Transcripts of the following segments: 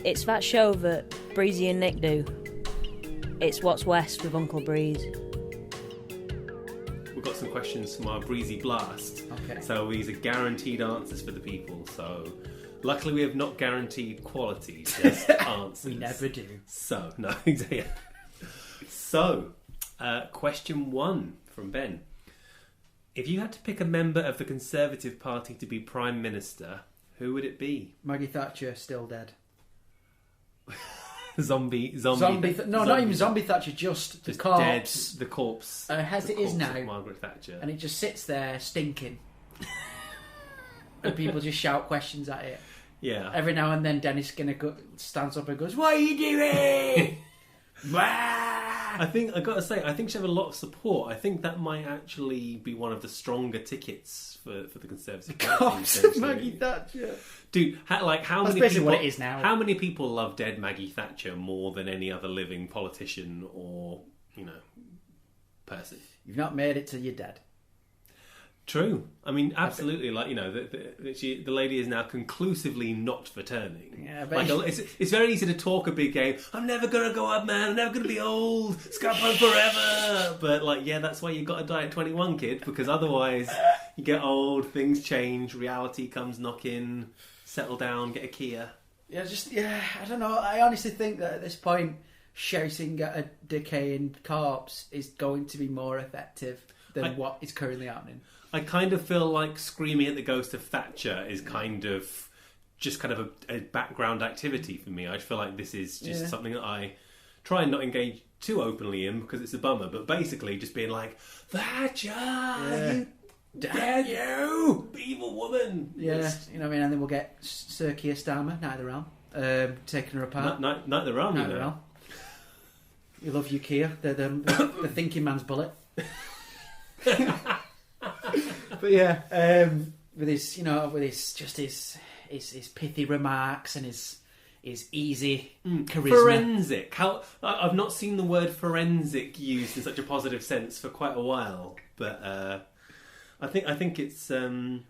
It's that show that Breezy and Nick do. It's What's West with Uncle Breeze. We've got some questions from our Breezy Blast. Okay. So these are guaranteed answers for the people. So luckily we have not guaranteed quality, just answers. We never do. So, no, yeah. So, question 1 from Ben. If you had to pick a member of the Conservative Party to be Prime Minister, who would it be? Maggie Thatcher, still dead. Zombie. Not even zombie Thatcher, just the corpse. Dead, the corpse. As it is now. Margaret Thatcher. And it just sits there stinking. And people just shout questions at it. Yeah. Every now and then Dennis Skinner stands up and goes, "What are you doing?" I think she have a lot of support. I think that might actually be one of the stronger tickets for the Conservative Party. Corpse of Maggie Thatcher. Dude, how That's many basically people? what it is now. How many people love dead Maggie Thatcher more than any other living politician or person? You've not made it till you're dead. True. I mean, absolutely. The lady is now conclusively not for turning. Yeah, but it's very easy to talk a big game. I'm never gonna go up, man. I'm never gonna be old. Scrap home forever. But that's why you got to die at 21, kid. Because otherwise, you get old. Things change. Reality comes knocking. Settle down. Get a Kia. I don't know. I honestly think that at this point, shouting at a decaying corpse is going to be more effective than what is currently happening. I kind of feel like screaming at the ghost of Thatcher is kind of a background activity for me. I feel like this is just something that I try and not engage too openly in because it's a bummer. But basically, just being like, Thatcher, you evil woman. Yeah, you know what I mean. And then we'll get Sir Keir Starmer, Night of the Realm, taking her apart. Night of the Realm. Night of the Realm. We love you, Keir. The thinking man's bullet. But yeah, with his pithy remarks and his easy charisma. Forensic. I've not seen the word forensic used in such a positive sense for quite a while, but I think it's.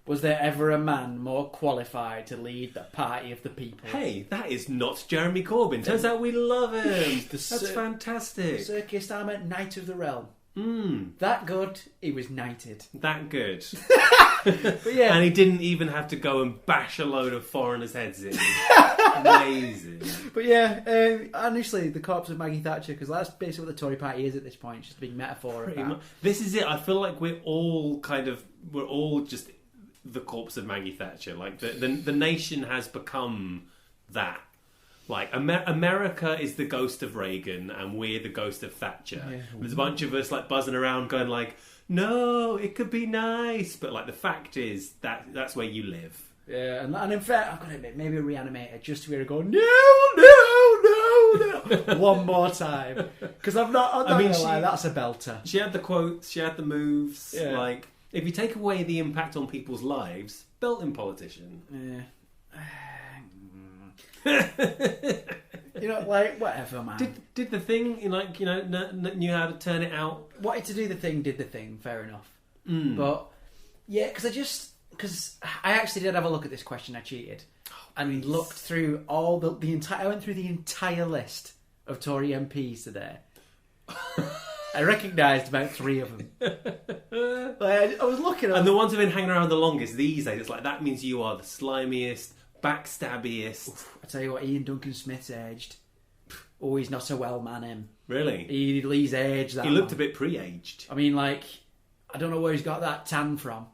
Was there ever a man more qualified to lead the party of the people? Hey, that is not Jeremy Corbyn. Turns out we love him. That's fantastic. Sir Keir Starmer, Knight of the Realm. That good, he was knighted. That good. But yeah. And he didn't even have to go and bash a load of foreigners' heads in. Amazing. But yeah, honestly, the corpse of Maggie Thatcher, because that's basically what the Tory party is at this point. It's just a big metaphor of that. This is it. I feel like we're all just the corpse of Maggie Thatcher. Like the nation has become that. Like, America is the ghost of Reagan and we're the ghost of Thatcher. Yeah. There's a bunch of us, buzzing around going no, it could be nice. But, the fact is that's where you live. Yeah, and in fact, I've got to admit, maybe a reanimator just to hear her go, no. One more time. Because I'm not going to lie, that's a belter. She had the quotes, she had the moves. Yeah. If you take away the impact on people's lives, belting politician. Yeah. Whatever, man. Did the thing, knew how to turn it out. Wanted to do the thing, did the thing. Fair enough. But yeah, because I actually did have a look at this question. I cheated and looked through all the entire. I went through the entire list of Tory MPs today. I recognised about 3 of them. I was looking at and the ones who've been hanging around the longest these days. It's that means you are the slimiest. Backstabbiest. I tell you what, Ian Duncan Smith's aged. Oh, he's not a well man, him. Really? He's aged. He looked a bit pre-aged. I mean, I don't know where he's got that tan from.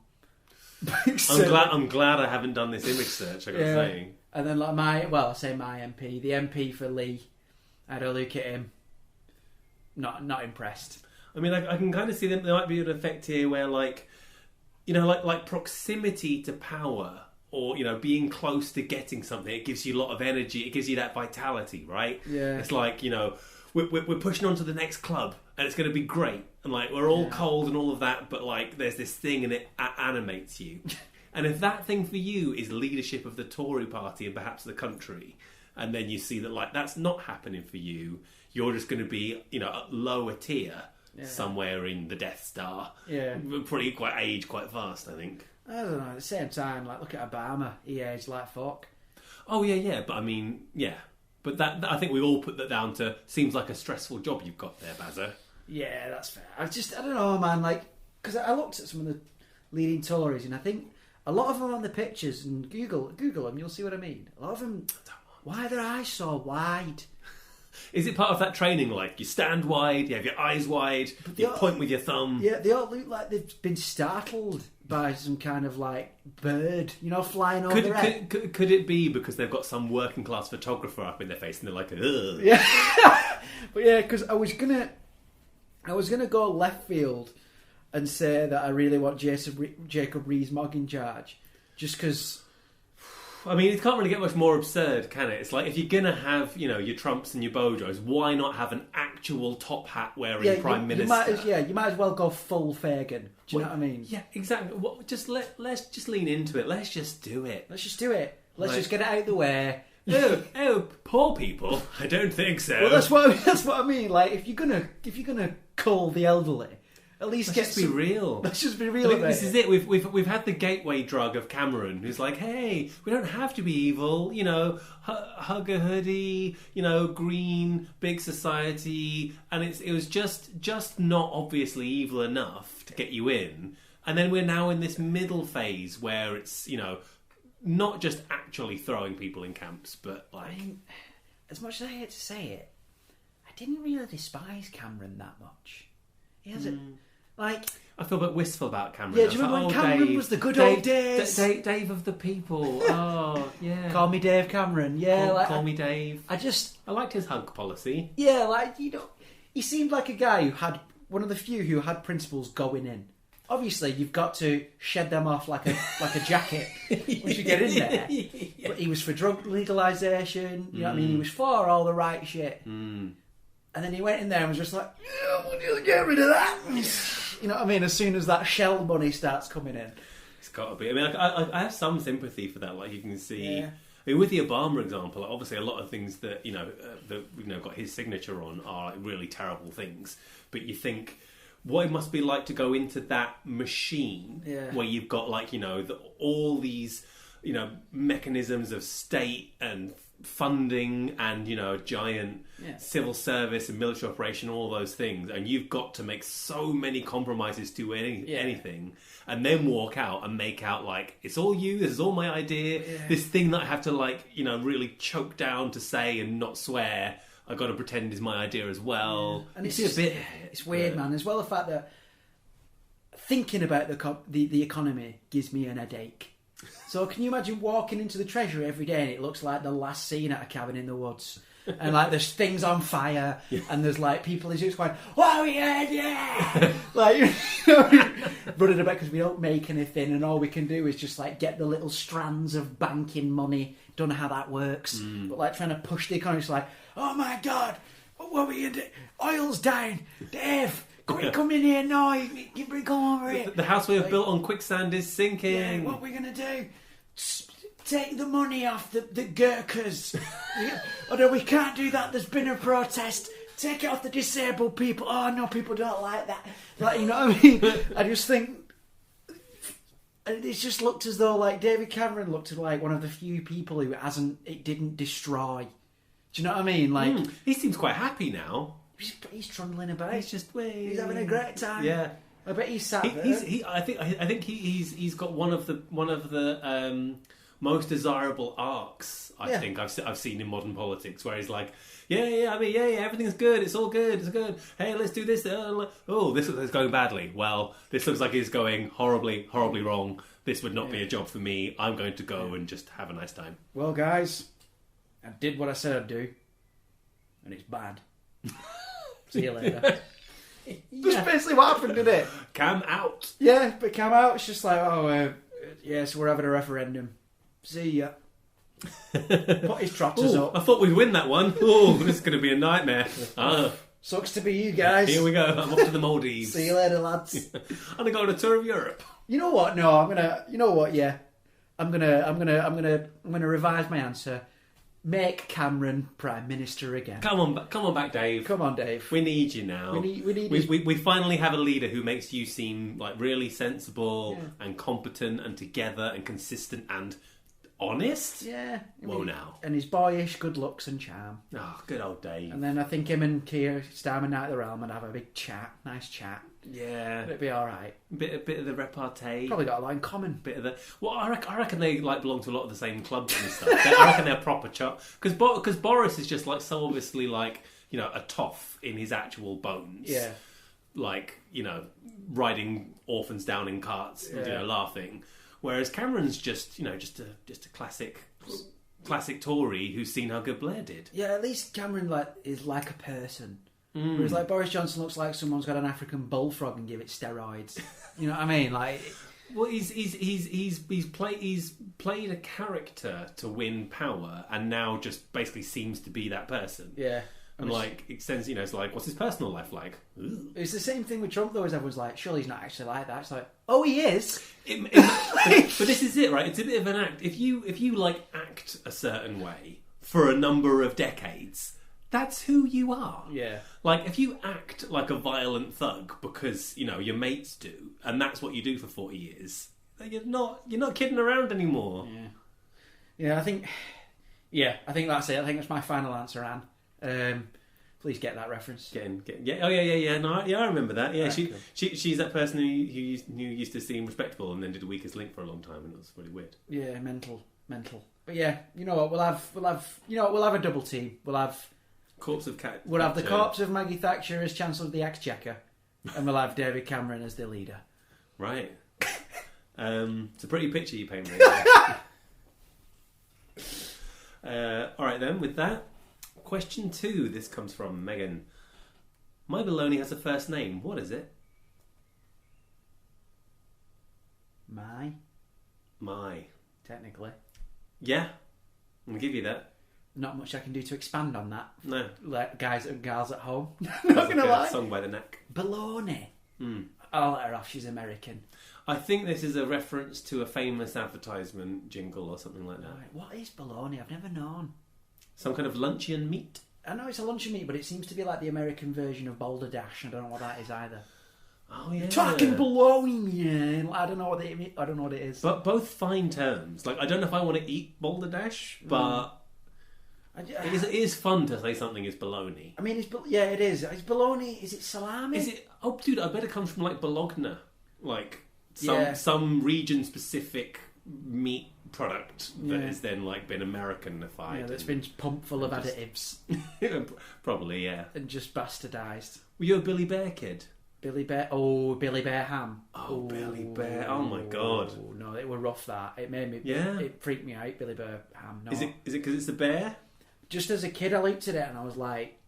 I'm glad I haven't done this image search. I got to say. And then my MP, the MP for Lee. I had a look at him. Not impressed. I mean, I can kind of see that there might be an effect here where, proximity to power. Or, being close to getting something, it gives you a lot of energy. It gives you that vitality, right? Yeah. It's we're pushing on to the next club, and it's going to be great. And, we're all cold and all of that, but, there's this thing, and it animates you. And if that thing for you is leadership of the Tory party and perhaps the country, and then you see that, that's not happening for you, you're just going to be, a lower tier somewhere in the Death Star. Yeah. Probably age quite fast, I think. I don't know, at the same time, look at Obama. He aged like fuck. Oh, yeah, but I mean, yeah. But I think we all put that down to seems like a stressful job you've got there, Bazza. Yeah, that's fair. I don't know, man. Like, because I looked at some of the leading Tories, and I think a lot of them on the pictures, and Google them, you'll see what I mean. A lot of them, why are their eyes so wide? Is it part of that training? Like, you stand wide, you have your eyes wide, you point with your thumb. Yeah, they all look like they've been startled by some kind of, like, bird, flying over their head. Could it be because they've got some working class photographer up in their face and they're like, ugh? Yeah. But yeah, because I was gonna go left field and say that I really want Jacob Rees-Mogg in charge, just because. I mean, it can't really get much more absurd, can it? It's like, if you're going to have, your Trumps and your Bojos, why not have an actual top hat wearing Prime Minister? You might as well go full Fagin. Do you know what I mean? Yeah, exactly. Let's just lean into it. Let's just do it. Let's just do it. Let's just get it out of the way. Oh, poor people. I don't think so. Well, that's what I mean. Like, if you're gonna call the elderly, at least let's just be real. Let's just be real. This is it. We've had the gateway drug of Cameron, who's like, hey, we don't have to be evil. Hug a hoodie. Green, big society, and it was just not obviously evil enough to get you in. And then we're now in this middle phase where it's not just actually throwing people in camps, but like. I mean, as much as I hate to say it, I didn't really despise Cameron that much. He hasn't. Like, I feel a bit wistful about Cameron. Yeah, do you remember when Cameron Dave, was the good old days? Dave of the people. Oh, yeah. Call me Dave Cameron. Yeah, call me Dave. I liked his hug policy. Yeah, he seemed like a guy who had one of the few who had principles going in. Obviously, you've got to shed them off like a jacket once you get in there. Yeah. But he was for drug legalisation. You know what I mean? He was for all the right shit. And then he went in there and was just like, yeah, we'll just get rid of that. You know what I mean? As soon as that shell money starts coming in. It's got to be. I mean, I have some sympathy for that. Like, you can see... Yeah. I mean, with the Obama example, obviously a lot of things that, got his signature on are like really terrible things. But you think... what it must be like to go into that machine where you've got all these mechanisms of state and funding and a giant civil service and military operation, all those things, and you've got to make so many compromises to anything, and then walk out and make out like it's all you, this is all my idea, this thing that I have to really choke down to say and not swear, I've got to pretend is my idea as well. And it's weird, man. As well, the fact that thinking about the economy gives me an headache. So can you imagine walking into the Treasury every day and it looks like the last scene at a cabin in the woods, and there's things on fire, and there's people who's just going, "Oh yeah," running about because we don't make anything, and all we can do is just get the little strands of banking money. Don't know how that works, but trying to push the economy. It's like, oh my god, what are we gonna do? Oil's down, Dave. Come in here now. Come over here. The house we have built on quicksand is sinking. Yeah, what are we going to do? Take the money off the Gurkhas. Oh no, we can't do that. There's been a protest. Take it off the disabled people. Oh no, people don't like that. You know what I mean? I just think... it just looked as though David Cameron looked like one of the few people who it didn't destroy. Do you know what I mean? He seems quite happy now. He's trundling about. He's just he's having a great time. Yeah, I bet he's sat there. I think he's got one of the most desirable arcs. I think I've seen in modern politics, where he's like, everything's good. It's all good. It's good. Hey, let's do this. Oh, this is going badly. Well, this looks like it's going horribly, horribly wrong. This would not be a job for me. I'm going to go and just have a nice time. Well, guys, I did what I said I'd do, and it's bad. See you later. That's basically what happened, didn't it? Cam out. Yeah, but Cam out. It's just so we're having a referendum. See ya. Put his trotters up. I thought we'd win that one. Oh, this is going to be a nightmare. Sucks to be you guys. Here we go. I'm off to the Maldives. See you later, lads. I'm going to go on a tour of Europe. You know what? No, I'm gonna. You know what? Yeah, I'm gonna revise my answer. Make Cameron Prime Minister again. Come on back, Dave. Come on, Dave. We need you now. We finally have a leader who makes you seem really sensible and competent and together and consistent and honest? Yeah. Whoa, now. And his boyish good looks and charm. Oh, good old Dave. And then I think him and Keir Starman Night of the Realm and have a big chat, nice chat. Yeah. It'd be all right. Bit of the repartee. Probably got a lot in common. Bit of the. Well, I reckon they like belong to a lot of the same clubs and stuff. I reckon they're proper because Boris is just like so obviously like a toff in his actual bones. Yeah. Like riding orphans down in carts, laughing. Whereas Cameron's just a classic Tory who's seen how good Blair did. Yeah, at least Cameron is like a person. Whereas like Boris Johnson looks like someone's got an African bullfrog and give it steroids. You know what I mean? Like, well, he's played a character to win power, and now just basically seems to be that person. Yeah, and like extends. It's like, what's his personal life like? Ooh. It's the same thing with Trump, though. As everyone's like, surely he's not actually like that. It's like, oh, he is. But this is it, right? It's a bit of an act. If you like act a certain way for a number of decades. That's who you are. Yeah. Like, if you act like a violent thug because, your mates do, and that's what you do for 40 years, then you're not kidding around anymore. Yeah. Yeah, I think that's it. I think that's my final answer, Anne. Please get that reference. Yeah. Oh, yeah. No, I remember that. Yeah, Cool. she's that person who used to seem respectable and then did a Weakest Link for a long time, and it was really weird. Yeah, mental. But yeah, you know what? We'll have a double team. We'll have the corpse of Maggie Thatcher as Chancellor of the Exchequer, and we'll have David Cameron as the leader. Right. It's a pretty picture you paint me. All right then. With that, question 2. This comes from Megan. My baloney has a first name. What is it? My. Technically. Yeah. I'm gonna give you that. Not much I can do to expand on that. No. Like guys and gals at home. Not gonna lie. Song by the neck. Baloney. I'll let her off. She's American. I think this is a reference to a famous advertisement jingle or something like that. Right. What is baloney? I've never known. Some kind of luncheon meat. I know it's a luncheon meat, but it seems to be like the American version of Boulder Dash. I don't know what that is either. Oh yeah. Talking baloney, man. I don't know what it is. But both fine terms. Like, I don't know if I want to eat Boulder Dash, but it is fun to say something is baloney. I mean, it is. Is baloney? Is it salami? Is it? Oh, dude, I bet it comes from like Bologna, like some region specific meat product that has then like been Americanified. Yeah, that's been pumped full of additives. Probably, yeah. And just bastardised. Were you a Billy Bear kid? Billy Bear ham. Oh, Billy Bear. Oh my god. No, it was rough. That it made me. Yeah. It freaked me out. Billy Bear ham. No. Is it because it's a bear? Just as a kid, I looked at it and I was like,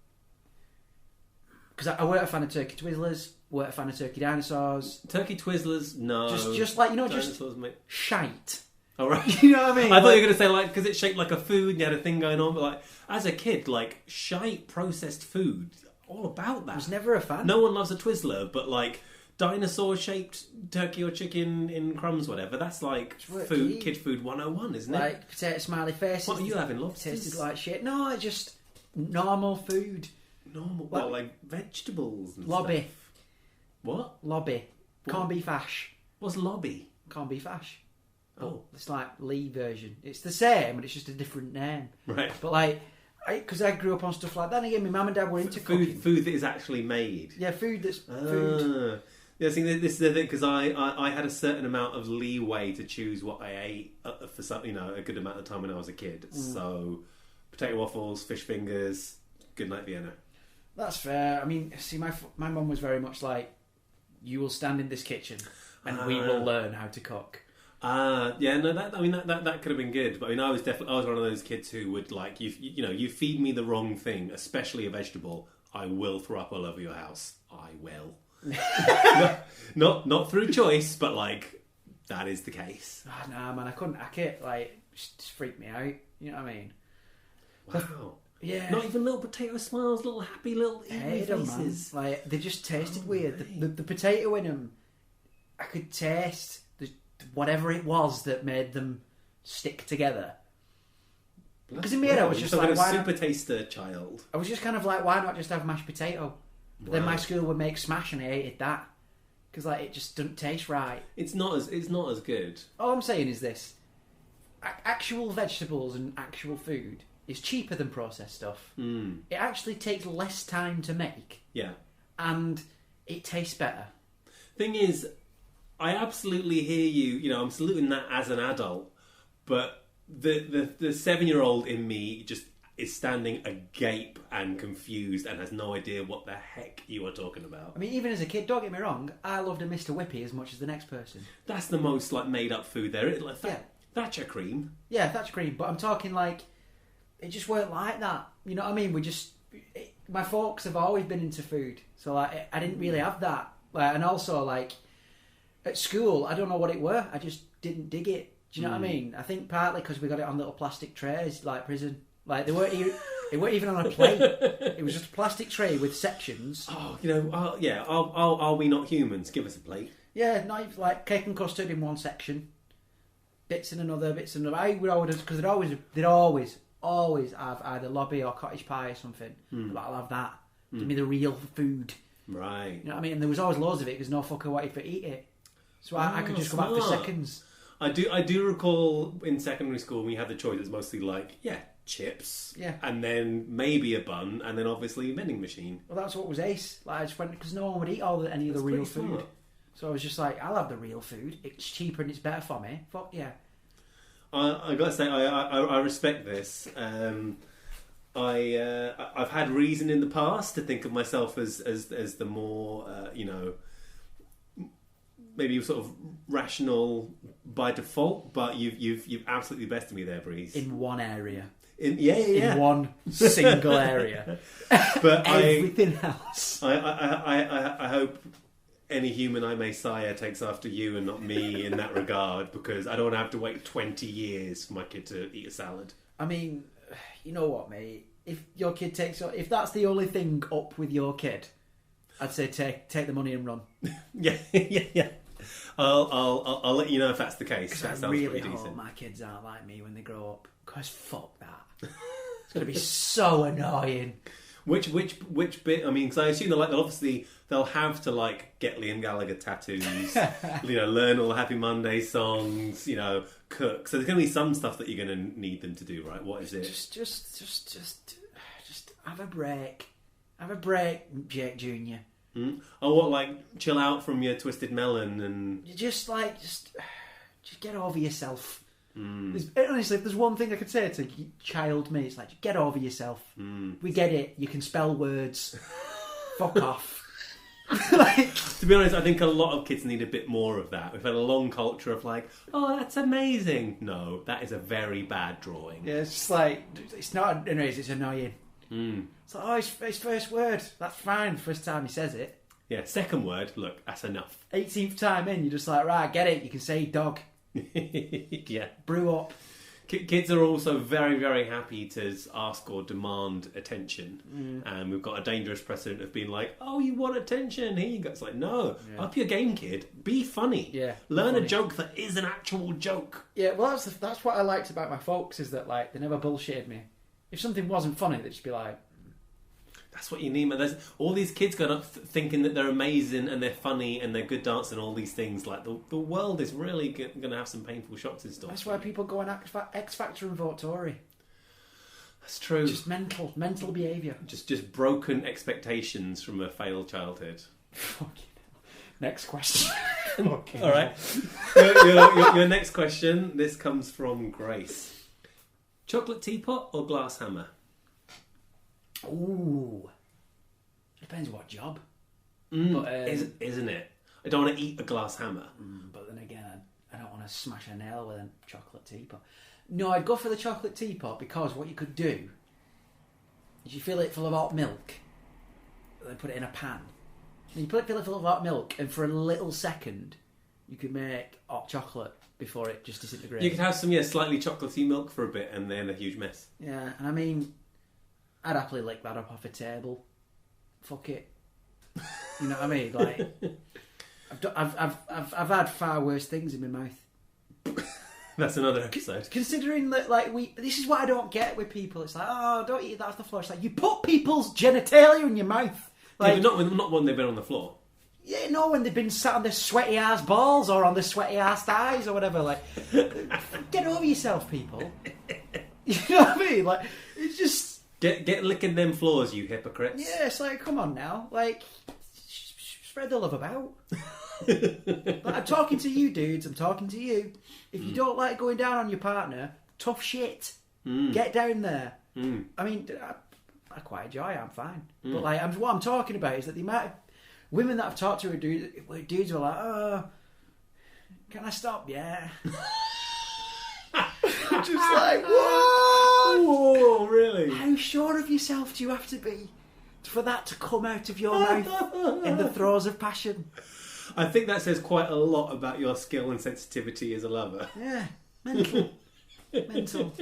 because I weren't a fan of Turkey Twizzlers, weren't a fan of Turkey Dinosaurs. Turkey Twizzlers, no. Just like Dinosaurs, just mate. shite. All right. You know what I mean? I thought you were going to say like because it's shaped like a food and you had a thing going on, but like as a kid, like shite processed food, all about that. I was never a fan. No one loves a Twizzler, but like dinosaur-shaped turkey or chicken in crumbs, whatever. That's like food, kid food 101, isn't it? Like potato smiley faces. What are you having, lobsters? Tasted like shit. No, it's just normal food. Normal, well, like vegetables and lobby. Stuff. What? Lobby. Corned beef hash. What's lobby? Corned beef hash. Oh. It's like Lee version. It's the same, but it's just a different name. Right. But like, because I grew up on stuff like that. And again, my mum and dad were into cooking. Food that is actually made. Yeah, food that's food. Yeah, see, this is the thing because I had a certain amount of leeway to choose what I ate for some, a good amount of time when I was a kid. So, potato waffles, fish fingers, good night Vienna. That's fair. I mean, see, my mum was very much like, you will stand in this kitchen and we will learn how to cook. Yeah, no, that could have been good. But I mean, I was one of those kids who would like you feed me the wrong thing, especially a vegetable, I will throw up all over your house. I will. not through choice, but like that is the case. Oh, nah, man, I couldn't hack it. Like, it just freaked me out. You know what I mean? Wow. Yeah. Not even little potato smiles, little happy little faces. Like, they just tasted weird. The potato in them, I could taste whatever it was that made them stick together. Because in my head, I was just like, why super taster child? I was just kind of like, why not just have mashed potato? But then my school would make smash, and I hated that because like it just doesn't taste right. It's not as good. All I'm saying is this: actual vegetables and actual food is cheaper than processed stuff. It actually takes less time to make. Yeah. And it tastes better. Thing is, I absolutely hear you. You know, I'm saluting that as an adult, but the 7-year-old in me just is standing agape and confused and has no idea what the heck you are talking about. I mean, even as a kid, don't get me wrong, I loved a Mr. Whippy as much as the next person. That's the most like made up food there is. Like Thatcher cream. Yeah, Thatcher cream. But I'm talking like it just weren't like that. You know what I mean? My folks have always been into food, so like I didn't really have that. Like, and also like at school, I don't know what it were. I just didn't dig it. Do you know what I mean? I think partly because we got it on little plastic trays, like prison. Like they weren't even on a plate. It was just a plastic tray with sections. Oh, you know, are we not humans? Give us a plate. Yeah, not like cake and custard in one section, bits in another, bits in another. I would always, because they'd always have either lobby or cottage pie or something. But I'll have that. Give me the real food. Right. You know what I mean? And there was always loads of it because no fucker wanted to eat it. So I could just go back for seconds. I do recall in secondary school when you had the choice, it was mostly like, chips, and then maybe a bun, and then obviously a vending machine. Well, that's what was ace. Like I just went because no one would eat any of the real food. Smart. So I was just like, I'll have the real food. It's cheaper and it's better for me. Fuck yeah. I gotta say, I respect this. I've had reason in the past to think of myself as the more maybe sort of rational by default, but you've absolutely bested me there, Breeze. In one area. In one single area. But everything else. I hope any human I may sire takes after you and not me in that regard, because I don't want to have to wait 20 years for my kid to eat a salad. I mean, you know what, mate? If your kid if that's the only thing up with your kid, I'd say take the money and run. yeah. I'll let you know if that's the case. That I really hope my kids aren't like me when they grow up. Because fuck that. It's going to be so annoying. Which bit? I mean, because I assume they'll have to like get Liam Gallagher tattoos, learn all the Happy Monday songs, cook. So there's going to be some stuff that you're going to need them to do, right? What is it? Just have a break. Have a break, Jake Jr. Oh, what, like chill out from your Twisted Melon and just get over yourself. Honestly, if there's one thing I could say to child me, it's like, get over yourself. We get it. You can spell words. Fuck off. To be honest, I think a lot of kids need a bit more of that. We've had a long culture of like, oh, that's amazing. No, that is a very bad drawing. Yeah, it's just like, it's not, anyways, it's annoying. It's like, oh, his first word. That's fine. First time he says it. Yeah, second word, look, that's enough. 18th time in, you're just like, right, get it. You can say dog. Yeah. Brew up. Kids are also very, very happy to ask or demand attention. And we've got a dangerous precedent of being like, oh, you want attention? Here you go. It's like, no, up your game, kid. Be funny. Yeah. Learn a joke that is an actual joke. Yeah, well, that's what I liked about my folks, is that like they never bullshitted me. If something wasn't funny, they'd just be like... That's what you need, man. There's all these kids going up thinking that they're amazing and they're funny and they're good dancers and all these things. Like, the world is really going to have some painful shocks in store. That's why people go on X Factor and vote Tory. That's true. Just mental behaviour. Just broken expectations from a failed childhood. Fucking hell. Next question. Okay. All right. Your next question, this comes from Grace. Chocolate teapot or glass hammer? Ooh. Depends what job. But, isn't it? I don't want to eat a glass hammer. But then again, I don't want to smash a nail with a chocolate teapot. No, I'd go for the chocolate teapot because what you could do is you fill it full of hot milk, then put it in a pan. And you fill it full of hot milk, and for a little second, you could make hot chocolate before it just disintegrates. You could have some slightly chocolatey milk for a bit, and then a huge mess. Yeah, and I mean, I'd happily lick that up off a table. Fuck it. You know what I mean? Like, I've had far worse things in my mouth. That's another episode. Considering that, like, this is what I don't get with people. It's like, oh, don't eat that off the floor. It's like, you put people's genitalia in your mouth. Like, yeah, but not when they've been on the floor. Yeah, no, when they've been sat on their sweaty ass balls or on their sweaty ass thighs or whatever. Like, get over yourself, people. You know what I mean? Like, it's just... Get licking them floors, you hypocrites. Yeah, it's like, come on now. Like, spread the love about. Like, I'm talking to you, dudes. I'm talking to you. If you don't like going down on your partner, tough shit. Get down there. I mean, I quite enjoy it. I'm fine. But like, what I'm talking about is that the amount of women that I've talked to where dudes are like, oh, can I stop? Yeah. Just like, what? Whoa, really? How sure of yourself do you have to be for that to come out of your mouth in the throes of passion? I think that says quite a lot about your skill and sensitivity as a lover. Yeah, mental. Mental.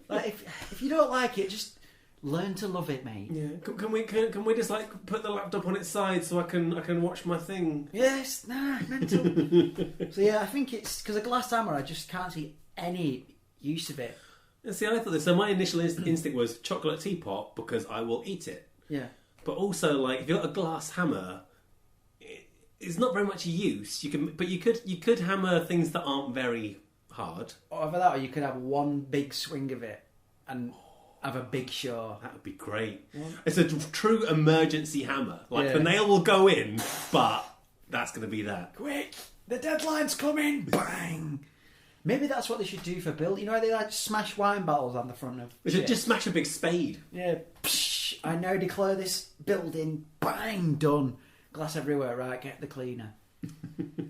Like, if you don't like it, just learn to love it, mate. Yeah. Can we just like put the laptop on its side so I can watch my thing? Yes, mental. So yeah, I think it's because a glass hammer, I just can't see any use of it. And see, I thought this. So my initial instinct was chocolate teapot because I will eat it. Yeah. But also, like, if you've got a glass hammer, it's not very much use. You could hammer things that aren't very hard. Or either that, or you could have one big swing of it and have a big show. That would be great. Yeah. It's a true emergency hammer. Like, the nail will go in, but that's going to be that. Quick, the deadline's coming. Bang. Maybe that's what they should do for build. You know how they like smash wine bottles on the front of They should just smash a big spade. Yeah. Psh, I now declare this building. Bang, done. Glass everywhere. Right, get the cleaner.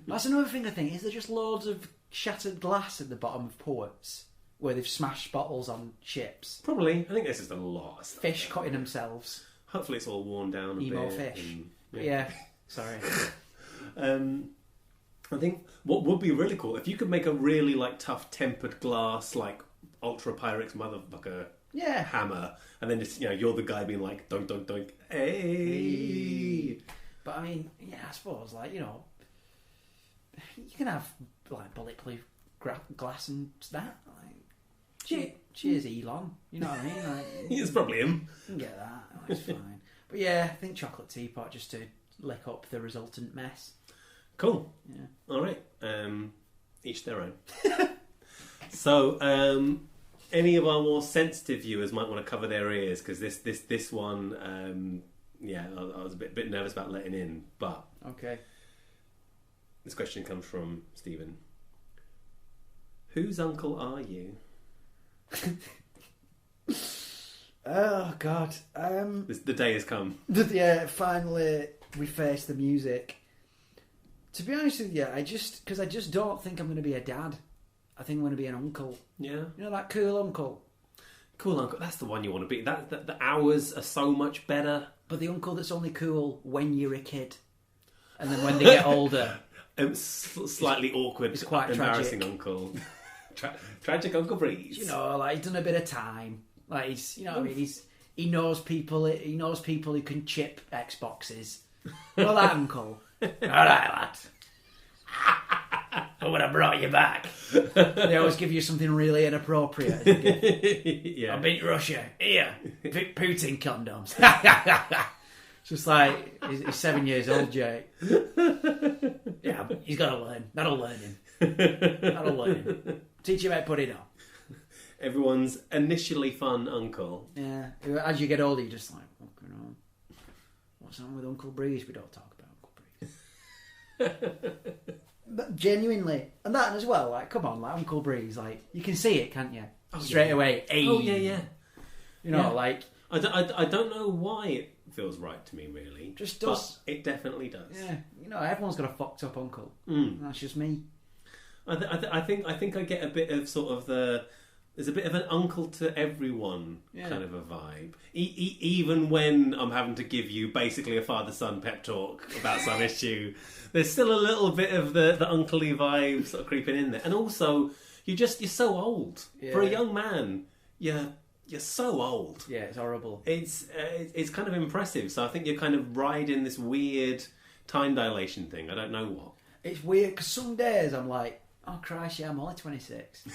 That's another thing I think. Is there just loads of shattered glass at the bottom of ports where they've smashed bottles on ships? Probably. I think there's just a lot of stuff. Fish cutting themselves. Hopefully it's all worn down a Emo bit. fish. And, Yeah. Sorry. I think what would be really cool if you could make a really like tough tempered glass like ultra Pyrex motherfucker hammer, and then just you're the guy being like doink doink doink hey. But I mean, yeah, I suppose like you can have like bulletproof glass and that. Like, cheers, Elon. You know what I mean? Like, it's probably him. You can get that. That's fine. But yeah, I think chocolate teapot just to lick up the resultant mess. Cool. Yeah. All right. Each their own. So, any of our more sensitive viewers might want to cover their ears because this one, I was a bit nervous about letting in, but okay. This question comes from Stephen. Whose uncle are you? Oh God. The day has come. Yeah, finally we face the music. To be honest with you, I just don't think I'm going to be a dad. I think I'm going to be an uncle. Yeah. You know that cool uncle? Cool uncle. That's the one you want to be. The hours are so much better. But the uncle that's only cool when you're a kid. And then when they get older... slightly awkward, it's quite embarrassing tragic. Uncle. Tragic Uncle Breeze. You know, like he's done a bit of time. Like he's, you know what I mean? He knows people. He knows people who can chip Xboxes. You know that uncle? All right, lad. I would have brought you back. They always give you something really inappropriate. Yeah. I've been to Russia. Here, Putin condoms. Just like he's 7 years old, Jake. Yeah, he's got to learn. That'll learn him. Teach him how to put it on. Everyone's initially fun uncle. Yeah. As you get older, you're just like, what's on with Uncle Breeze? We don't talk about Uncle Breeze. But genuinely, and that as well. Like, come on, like Uncle Breeze. Like, you can see it, can't you? Straight away. Hey. Oh yeah. You know, like I don't know why it feels right to me, really. Just does. But it definitely does. Yeah. You know, everyone's got a fucked up uncle. That's just me. I think I get a bit of sort of there's a bit of an uncle to everyone kind of a vibe. Even when I'm having to give you basically a father-son pep talk about some issue, there's still a little bit of the uncle-y vibe sort of creeping in there. And also, you're so old. Yeah. For a young man, you're so old. Yeah, it's horrible. It's kind of impressive. So I think you're kind of riding this weird time dilation thing. I don't know what. It's weird because some days I'm like, oh Christ, yeah, I'm only 26.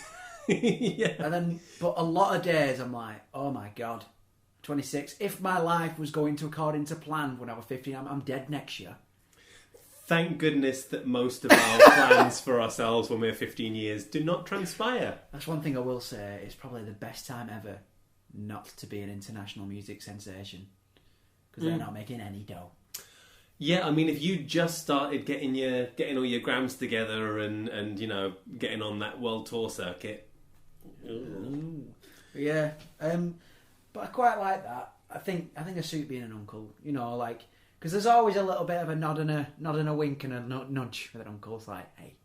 Yeah. And then, but a lot of days I'm like, oh my God, 26. If my life was going according to plan when I was 15, I'm dead next year. Thank goodness that most of our plans for ourselves when we're 15 years do not transpire. That's one thing I will say. It's probably the best time ever not to be an international music sensation, because they're not making any dough. Yeah, I mean, if you just started getting all your grams together and getting on that world tour circuit. Ooh. Yeah, but I quite like that. I think I suit being an uncle. Because there's always a little bit of a nod and a wink and a nudge with an uncle. It's like, hey,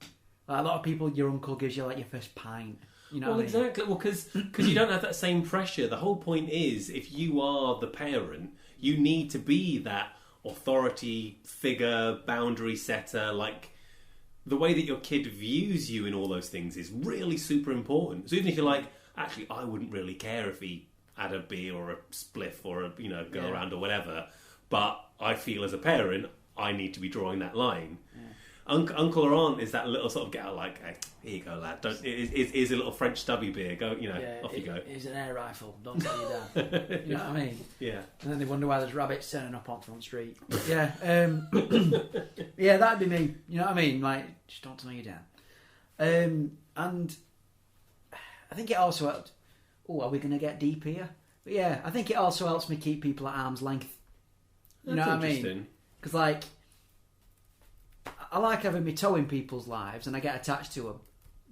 like a lot of people, your uncle gives you like your first pint. You know Well, what I mean? exactly. Well, because you don't have that same pressure. The whole point is, if you are the parent, you need to be that authority figure, boundary setter. Like, the way that your kid views you in all those things is really super important. So even if you're like, actually, I wouldn't really care if he had a beer or a spliff or a go around or whatever, but I feel as a parent I need to be drawing that line. Uncle or aunt is that little sort of get out like, hey, here you go, lad. Here's a little French stubby beer. Go, off you go. Here's an air rifle. Don't tell your dad. You know what I mean? Yeah. And then they wonder why there's rabbits turning up on Front Street. Yeah. Yeah, that'd be me. You know what I mean? Like, just don't tell your dad. And I think it also helped. Oh, are we going to get deep here? But yeah, I think it also helps me keep people at arm's length. You know what I mean? Because, like, I like having my toe in people's lives and I get attached to them.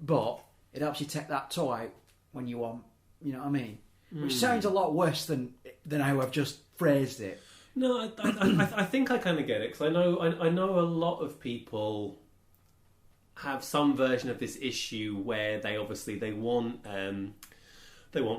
But it helps you take that toe out when you want. You know what I mean? Which sounds a lot worse than how I've just phrased it. No, I think I kind of get it, because I know a lot of people have some version of this issue where they want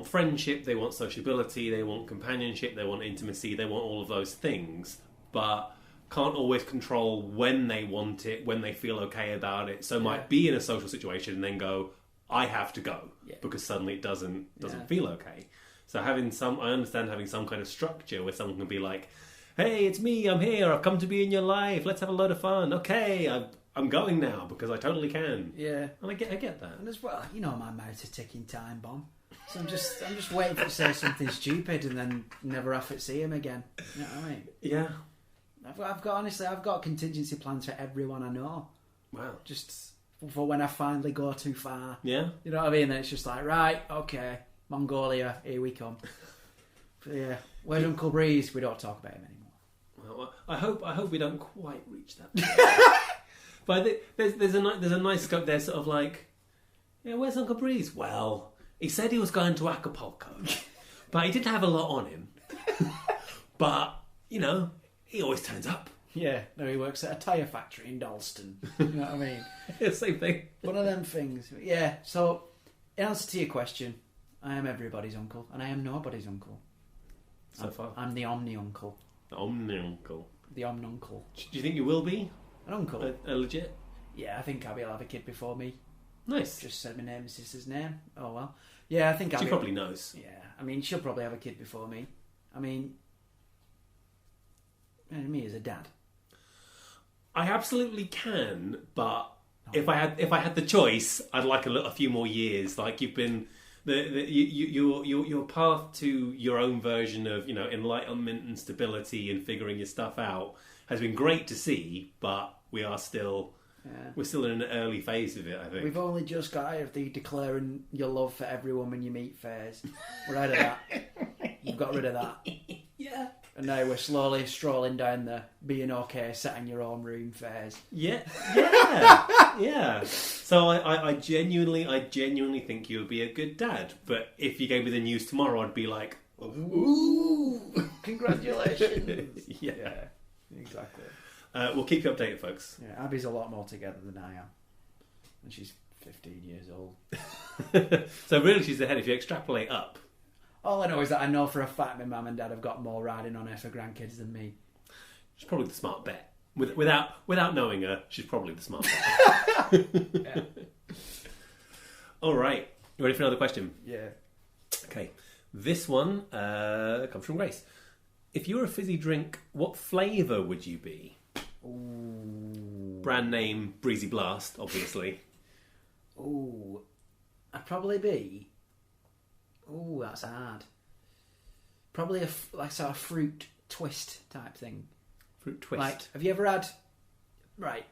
friendship, they want sociability, they want companionship, they want intimacy, they want all of those things, but can't always control when they want it, when they feel okay about it. So might be in a social situation and then go, I have to go, because suddenly it doesn't feel okay. So I understand having some kind of structure where someone can be like, hey, it's me, I'm here, I've come to be in your life, let's have a load of fun. Okay, I'm going now because I totally can. Yeah, and I get that. And as well, my mouth's a ticking time bomb. So I'm just waiting for to say something stupid and then never have to see him again. You know what I mean? Yeah. I've got contingency plans for everyone I know. Wow. Just for when I finally go too far. Yeah. You know what I mean? And it's just like, right, okay, Mongolia, here we come. But yeah, where's Uncle Breeze? We don't talk about him anymore. Well, I hope we don't quite reach that. But there's a nice scope there, sort of like, yeah, where's Uncle Breeze? Well, he said he was going to Acapulco, but he didn't have a lot on him. But he always turns up. Yeah, no, he works at a tyre factory in Dalston. You know what I mean? Yeah, same thing. One of them things. Yeah, so in answer to your question, I am everybody's uncle, and I am nobody's uncle. So far. I'm the omni-uncle. The omni-uncle. The omnuncle. Do you think you will be? An uncle? A legit? Yeah, I think Abby will have a kid before me. Nice. Just said my name and sister's name. Oh, well. Yeah, I think She probably knows. Yeah, I mean, she'll probably have a kid before me. I mean, me as a dad. I absolutely can, but if I had the choice, I'd like a few more years. Like, you've been your path to your own version of enlightenment and stability and figuring your stuff out has been great to see, but we're still in an early phase of it, I think. We've only just got out of the declaring your love for every woman you meet phase. We're out of that. We've got rid of that. Yeah. And now we're slowly strolling down the being okay, sat in your own room phase. Yeah. Yeah. So I genuinely think you would be a good dad. But if you gave me the news tomorrow, I'd be like, ooh, congratulations. Yeah. Exactly. We'll keep you updated, folks. Yeah, Abby's a lot more together than I am. And she's 15 years old. So really she's ahead if you extrapolate up. All I know is that I know for a fact my mum and dad have got more riding on her for grandkids than me. She's probably the smart bet. Without knowing her, she's probably the smart bet. Yeah. All right. You ready for another question? Yeah. Okay. This one comes from Grace. If you were a fizzy drink, what flavour would you be? Ooh. Brand name Breezy Blast, obviously. Ooh. I'd probably be... Ooh, that's hard. Probably a fruit twist type thing. Fruit twist. Like, have you ever had Right.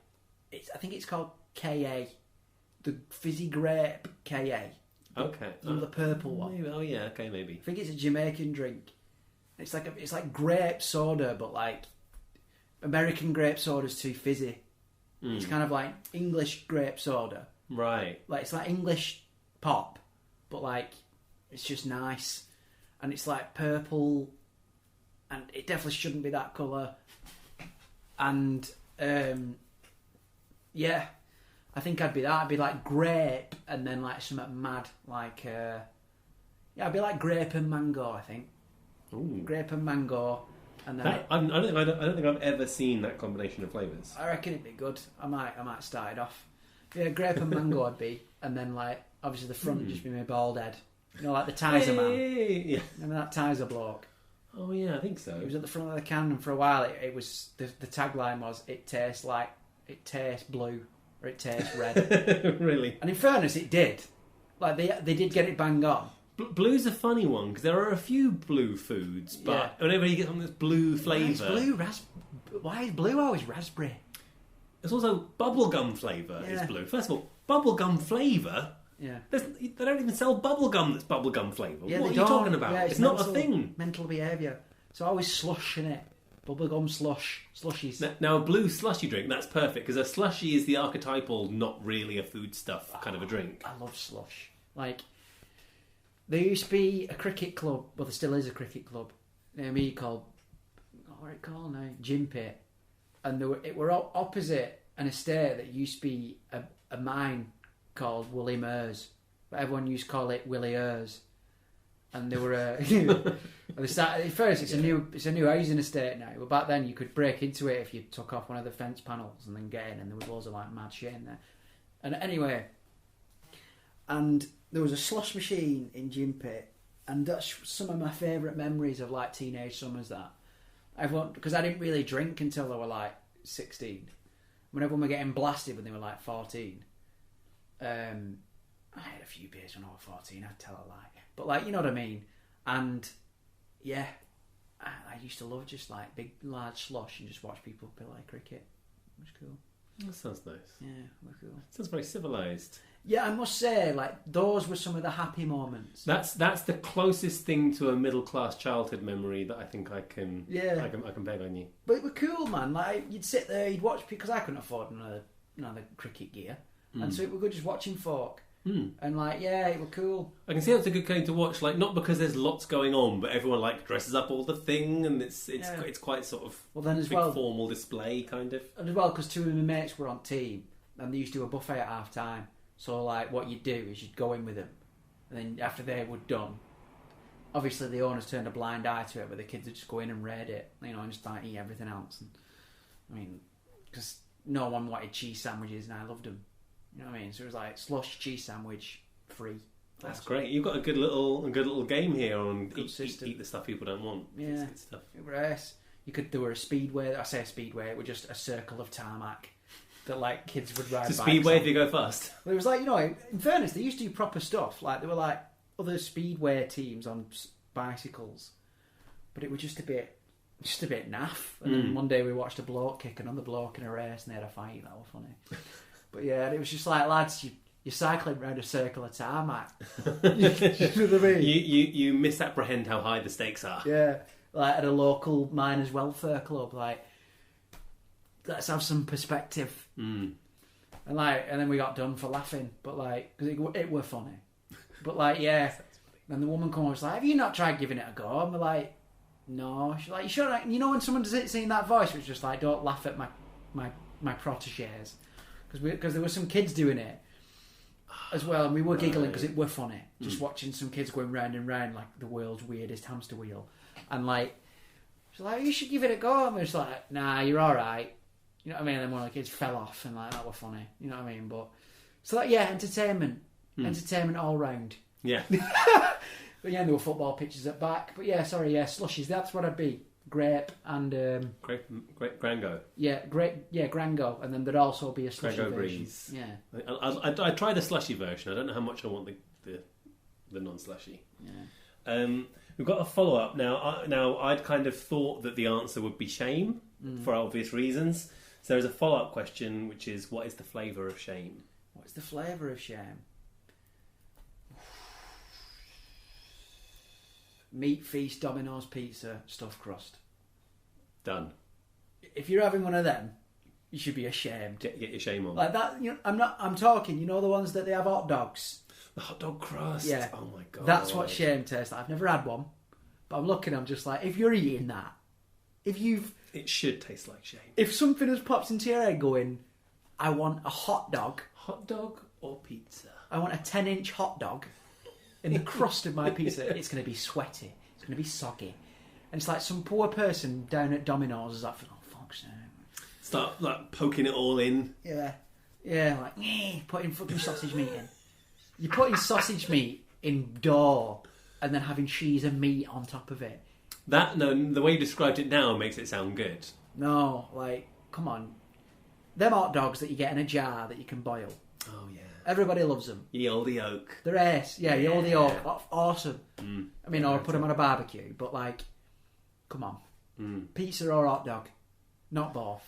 I think it's called KA. The fizzy grape KA. Okay. The purple one. Maybe, oh yeah, okay, maybe. I think it's a Jamaican drink. It's like grape soda, but like American grape soda's too fizzy. It's kind of like English grape soda. Right. Like it's like English pop, but like it's just nice, and it's like purple, and it definitely shouldn't be that colour. And yeah, I think I'd be that. I'd be like grape, and then like something mad, like I'd be like grape and mango. I think. Ooh. Grape and mango, and then I don't think I've ever seen that combination of flavours. I reckon it'd be good. I might start it off. Yeah, grape and mango I'd be, and then like obviously the front would just be my bald head. You know, like the Tizer man. Yeah. Remember that Tizer bloke? Oh yeah, I think so. He was at the front of the can, and for a while it was the tagline was it tastes blue or it tastes red. Really? And in fairness, it did. Like they did get it bang on. Blue's a funny one because there are a few blue foods, but whenever you get something that's blue flavour, Why is blue always raspberry? it's also bubblegum flavour is blue. First of all, bubblegum flavour. Yeah. They don't even sell bubblegum that's bubblegum flavour. Yeah, what are they you don't. talking about? Yeah, it's not a thing. Mental behaviour. So always slush in it. Bubblegum slushies. Now, a blue slushy drink, that's perfect because a slushy is the archetypal, not really a foodstuff kind of a drink. I love slush. Like, there used to be a cricket club. Well, there still is a cricket club near me called, what are it called now? Gym Pit. And it were opposite an estate that used to be a mine called Woolly Mers, but everyone used to call it Willie Ers. And they were at first it's a new housing estate now. But back then you could break into it if you took off one of the fence panels and then get in, and there was loads of like mad shit in there. And anyway, and there was a slush machine in Gym Pit, and that's some of my favourite memories of like teenage summers. That because I didn't really drink until I were like 16. When everyone were getting blasted when they were like 14. I had a few beers when I was 14. I'd tell a lie, but like you know what I mean. And yeah, I used to love just like big large slush and just watch people play cricket. It was cool. That sounds nice. Yeah, it was cool. Sounds very civilised. Yeah, I must say, like those were some of the happy moments. That's the closest thing to a middle class childhood memory that I think I can I can beg on you. But it was cool, man. Like you'd sit there, you'd watch because I couldn't afford another cricket gear, and so it was good just watching folk. And like, yeah, it was cool. I can see that's a good game to watch. Like, not because there's lots going on, but everyone like dresses up all the thing, and it's quite sort of then as well formal display kind of. And as well, because two of my mates were on team, and they used to do a buffet at half time. So like, what you'd do is you'd go in with them, and then after they were done, obviously the owners turned a blind eye to it, but the kids would just go in and raid it, you know, and just like eat everything else. And I mean, because no one wanted cheese sandwiches, and I loved them. You know what I mean? So it was like slush cheese sandwich free. That's great. You've got a good little game here on eat the stuff people don't want. Yeah, that's good stuff. It was. There were a speedway. I say a speedway. It was just a circle of tarmac that like kids would ride. It's a speedway if you go fast. But it was like, you know, in fairness, they used to do proper stuff. Like there were like other speedway teams on bicycles, but it was just a bit naff. And then one day we watched a bloke kick another bloke in a race, and they had a fight. That was funny. But yeah, and it was just like, lads, you're cycling around a circle of tarmac. You know what I mean? You misapprehend how high the stakes are. Yeah, like at a local miners' welfare club, like let's have some perspective. And then we got done for laughing, but like, cause it were funny. But like, yeah. Then the woman come over, was like, "Have you not tried giving it a go?" And we're like, "No." She's like, "You sure?" You know when someone does it, saying that voice, it was just like, "Don't laugh at my proteges." Because there were some kids doing it as well, and we were giggling because it were funny. Just watching some kids going round and round like the world's weirdest hamster wheel, and like she's like, "You should give it a go." And we're just like, "Nah, you're all right." You know what I mean? And then one of the kids fell off, and like that were funny. You know what I mean? But so like, yeah, entertainment all round. Yeah. But yeah, there were football pitches at back. But yeah, slushies. That's what I'd be. Grape and grape Grango. Yeah, Grango, and then there'd also be a slushy Grango version. Breeze. Yeah, I tried the slushy version. I don't know how much I want the non-slushy. Yeah. We've got a follow-up now. I'd kind of thought that the answer would be shame for obvious reasons. So there's a follow-up question, which is, what is the flavour of shame? What's the flavour of shame? Meat Feast Domino's Pizza stuffed crust. Done. If you're having one of them, you should be ashamed. Get your shame on. Like that, you know, I'm talking, you know, the ones that they have hot dogs. The hot dog crust. Yeah. Oh my god. That's what shame tastes like. I've never had one, but I'm looking, I'm just like, if you're eating that, it should taste like shame. if something has popped into your head going, I want a hot dog. Hot dog or pizza? I want a 10-inch hot dog in the crust of my pizza. It's going to be sweaty. It's going to be soggy. And it's like some poor person down at Domino's is like, oh, fuck's sake. Start like poking it all in. Yeah. Yeah, like, putting fucking sausage meat in. You're putting sausage meat in dough and then having cheese and meat on top of it. The way you described it now makes it sound good. No, like, come on. Them hot dogs that you get in a jar that you can boil. Oh yeah. Everybody loves them. Ye olde oak. They're ace. Yeah, the old oak. Awesome. Mm. I mean, or put them on a barbecue, but like, come on. Pizza or hot dog? Not both.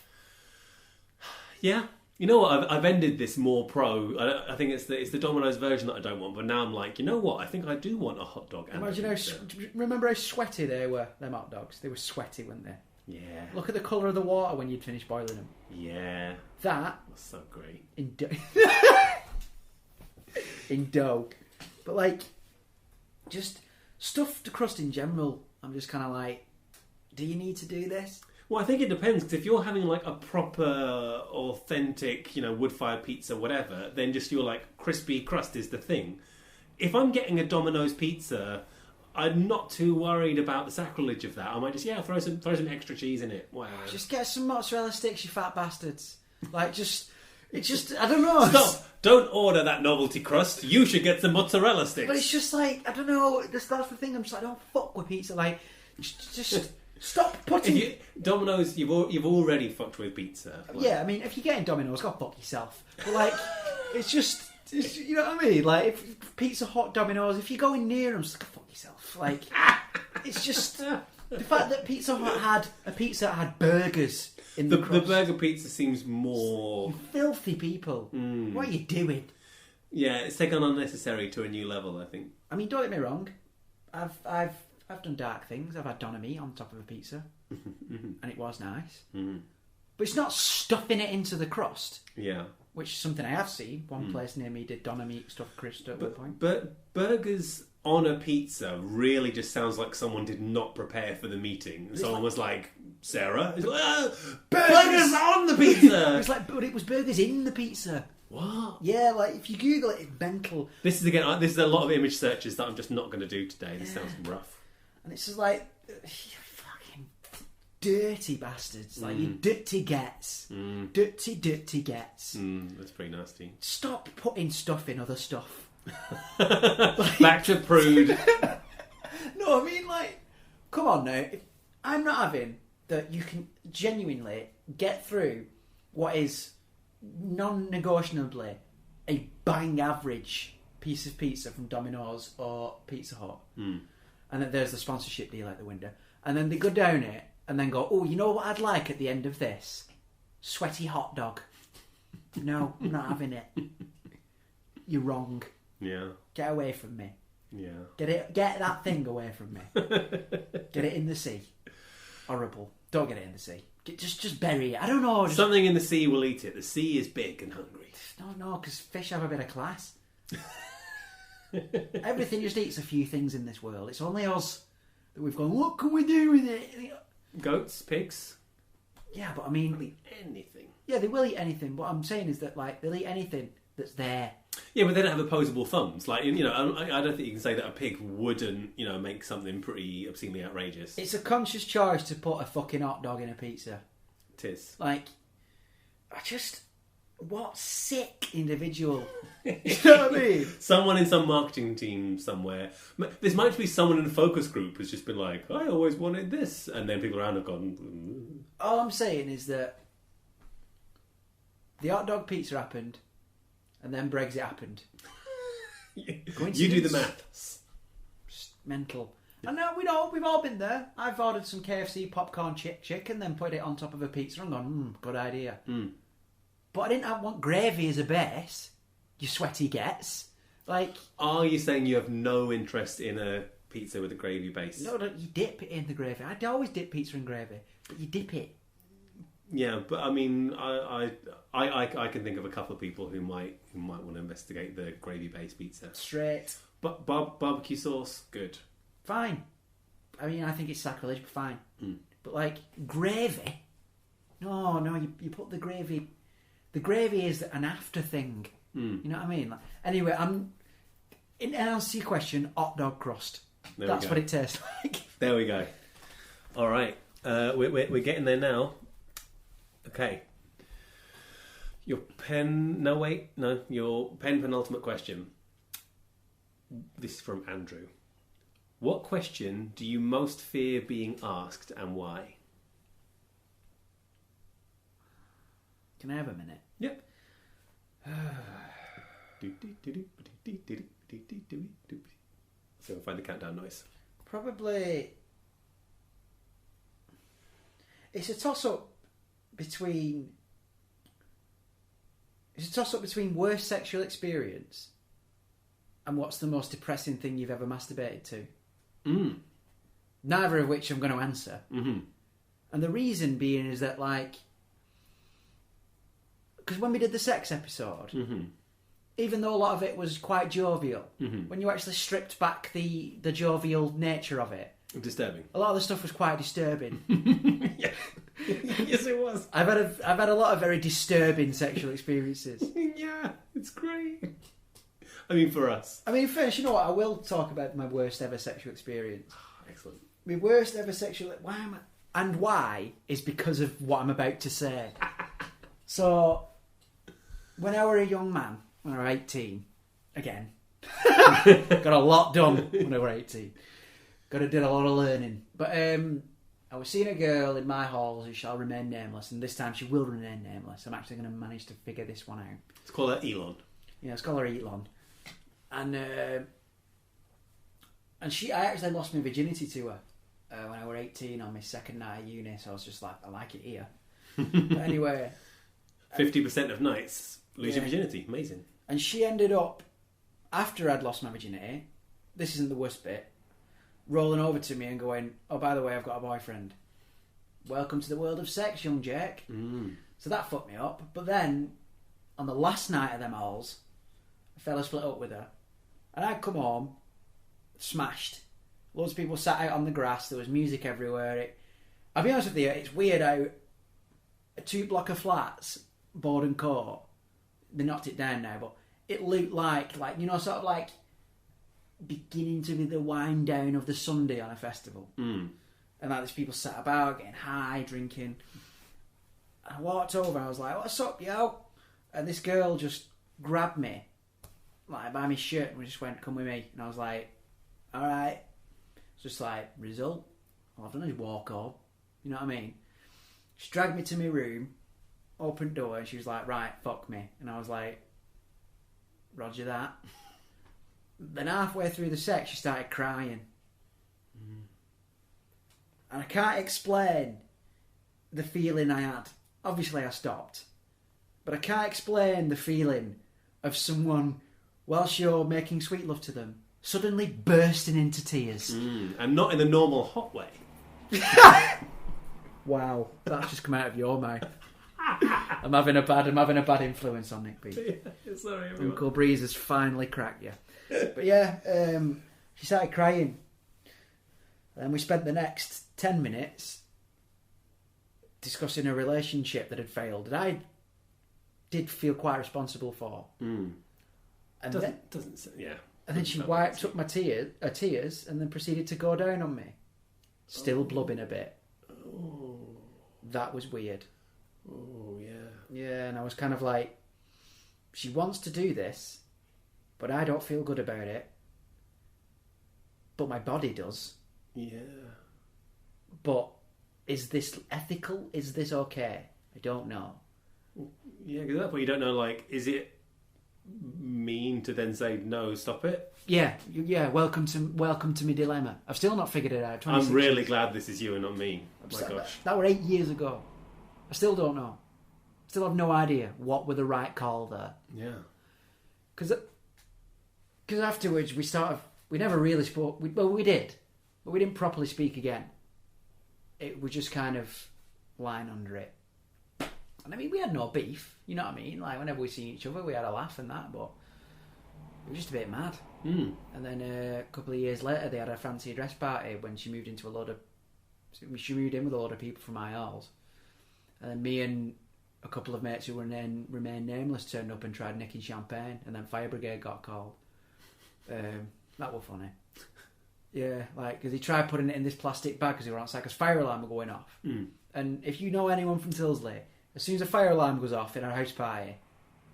Yeah. You know what? I've ended this more pro. I think it's the Domino's version that I don't want. But now I'm like, you know what? I think I do want a hot dog. And Imagine remember how sweaty they were. Them hot dogs. They were sweaty, weren't they? Yeah. Look at the colour of the water when you'd finished boiling them. Yeah. That That's so great. in dough. In dough, but like, just stuffed crust in general. I'm just kind of like, do you need to do this? Well, I think it depends, because if you're having like a proper, authentic, wood-fired pizza, whatever, then just your like crispy crust is the thing. If I'm getting a Domino's pizza, I'm not too worried about the sacrilege of that. I might just throw some extra cheese in it. Wow. Just get some mozzarella sticks, you fat bastards. Like, it's just I don't know. Stop! Don't order that novelty crust. You should get some mozzarella sticks. But it's just like, I don't know. That's the thing. I'm just like, don't fuck with pizza. Like, just stop putting. Domino's, you've already fucked with pizza. Like. Yeah, I mean, if you're getting Domino's, go fuck yourself. But like, it's you know what I mean? Like, if Pizza Hut, Domino's, if you're going near them, just go fuck yourself. Like, it's just the fact that Pizza Hut had a pizza that had burgers in the crust. The burger pizza seems more... You filthy people. What are you doing? Yeah, it's taken unnecessary to a new level, I think. I mean, don't get me wrong. I've done dark things. I've had doner meat on top of a pizza. And it was nice. But it's not stuffing it into the crust. Yeah. Which is something I have seen. One place near me did doner meat stuffed crust at one point. But burgers on a pizza really just sounds like someone did not prepare for the meeting. Someone was like, Sarah, it's like, burgers on the pizza. But it was burgers in the pizza. What? Yeah, like if you Google it, it's mental. This is a lot of image searches that I'm just not going to do today. This sounds rough. And it's just like, you fucking dirty bastards. Like, you dirty gets. Dirty gets. That's pretty nasty. Stop putting stuff in other stuff. Back to prude. No, I mean, like, come on now. I'm not having that you can genuinely get through what is non-negotiably a bang average piece of pizza from Domino's or Pizza Hut. And then there's the sponsorship deal out the window. And then they go down it and then go, oh, you know what I'd like at the end of this? Sweaty hot dog. No, I'm not having it. You're wrong. Yeah. Get away from me. Yeah. Get that thing away from me. Get it in the sea. Horrible. Don't get it in the sea. Just bury it. I don't know. Something in the sea will eat it. The sea is big and hungry. No, because fish have a bit of class. Everything just eats a few things in this world. It's only us that we've gone, what can we do with it? Goats, pigs. Yeah, but I mean... They'll eat anything. Yeah, they will eat anything. What I'm saying is that, like, they'll eat anything that's there. Yeah, but they don't have opposable thumbs. Like, I don't think you can say that a pig wouldn't, make something pretty obscenely outrageous. It's a conscious choice to put a fucking hot dog in a pizza. It is. Like, what sick individual. You know what I mean? Someone in some marketing team somewhere. This might be someone in a focus group who's just been like, I always wanted this. And then people around have gone... All I'm saying is that the hot dog pizza happened and then Brexit happened. You do the maths. Mental. I know we've all been there. I've ordered some KFC popcorn chicken, then put it on top of a pizza and gone, good idea. But I didn't want gravy as a base. You sweaty gets. Like, are you saying you have no interest in a pizza with a gravy base? No, you dip it in the gravy. I'd always dip pizza in gravy, but you dip it. Yeah, but I mean, I can think of a couple of people who might want to investigate the gravy-based pizza. Straight. But barbecue sauce, good. Fine. I mean, I think it's sacrilege, but fine. But like gravy, no, you put the gravy. The gravy is an after thing. You know what I mean? Like, anyway, in answer to your question, hot dog crust. That's what it tastes like. There we go. All right, we're getting there now. Okay. Your penultimate question. This is from Andrew. What question do you most fear being asked and why? Can I have a minute? Yep. So we'll find the countdown noise. Probably. It's a toss-up between worst sexual experience and what's the most depressing thing you've ever masturbated to. Neither of which I'm going to answer. And the reason being is that, like, because when we did the sex episode, even though a lot of it was quite jovial, when you actually stripped back the jovial nature of it, disturbing. A lot of the stuff was quite disturbing. Yeah. Yes, it was. I've had a lot of very disturbing sexual experiences. Yeah, it's great. I mean, for us. I mean, first, you know what? I will talk about my worst ever sexual experience. Excellent. My worst ever sexual... Why is because of what I'm about to say. So, when I was a young man, when I was 18, again, got a lot done when I was 18. Did a lot of learning. But I was seeing a girl in my halls who shall remain nameless, and this time she will remain nameless. I'm actually going to manage to figure this one out. Let's call her Elon. Yeah, let's call her Elon. And I actually lost my virginity to her when I was 18 on my second night at uni, so I was just like, I like it here. But anyway... 50% of nights lose your virginity. Amazing. And she ended up, after I'd lost my virginity, this isn't the worst bit, rolling over to me and going, oh, by the way, I've got a boyfriend. Welcome to the world of sex, young Jake. So that fucked me up. But then, on the last night of them alls, a fella split up with her. And I'd come home, smashed. Loads of people sat out on the grass. There was music everywhere. I'll be honest with you, it's weird how a 2-block of flats, Borden Court, they knocked it down now, but it looked like, you know, sort of like beginning to be the wind down of the Sunday on a festival. And like there's people sat about getting high, drinking. I walked over and I was like, what's up, yo? And this girl just grabbed me, like, by my shirt, and we just went, come with me. And I was like, alright. It's just like, result. All I've done is walk home. You know what I mean? She dragged me to my room, opened door, and she was like, right, fuck me. And I was like, roger that. Then halfway through the sex, she started crying. And I can't explain the feeling I had. Obviously, I stopped. But I can't explain the feeling of someone, whilst you're making sweet love to them, suddenly bursting into tears. And not in the normal hot way. Wow, that's just come out of your mouth. I'm having a bad influence on Nick B. Yeah, sorry, everyone. Uncle Breeze has finally cracked you. But yeah, she started crying. And we spent the next 10 minutes discussing a relationship that had failed, that I did feel quite responsible for. And then she wiped up my tears and then proceeded to go down on me. Still blubbing a bit. Oh. That was weird. Oh, yeah. Yeah, and I was kind of like, she wants to do this, but I don't feel good about it. But my body does. Yeah. But is this ethical? Is this okay? I don't know. Yeah, because at that point you don't know, like, is it mean to then say no, stop it? Yeah. Welcome to my dilemma. I've still not figured it out. I'm 26 really years. glad this is you and not me. Oh my gosh. That were 8 years ago. I still don't know. Still have no idea what were the right call there. Yeah. Because afterwards we never really spoke. We did, but we didn't properly speak again. It was just kind of lying under it. And I mean, we had no beef. You know what I mean? Like whenever we see each other, we had a laugh and that, but it was just a bit mad. Mm. And then a couple of years later, they had a fancy dress party when she moved in with a load of people from IRs. And then me and a couple of mates who remained nameless turned up and tried nicking champagne, and then fire brigade got called. That was funny. Yeah, like because he tried putting it in this plastic bag because he were outside because fire alarm were going off. Mm. And if you know anyone from Tilsley, as soon as a fire alarm goes off in our house party,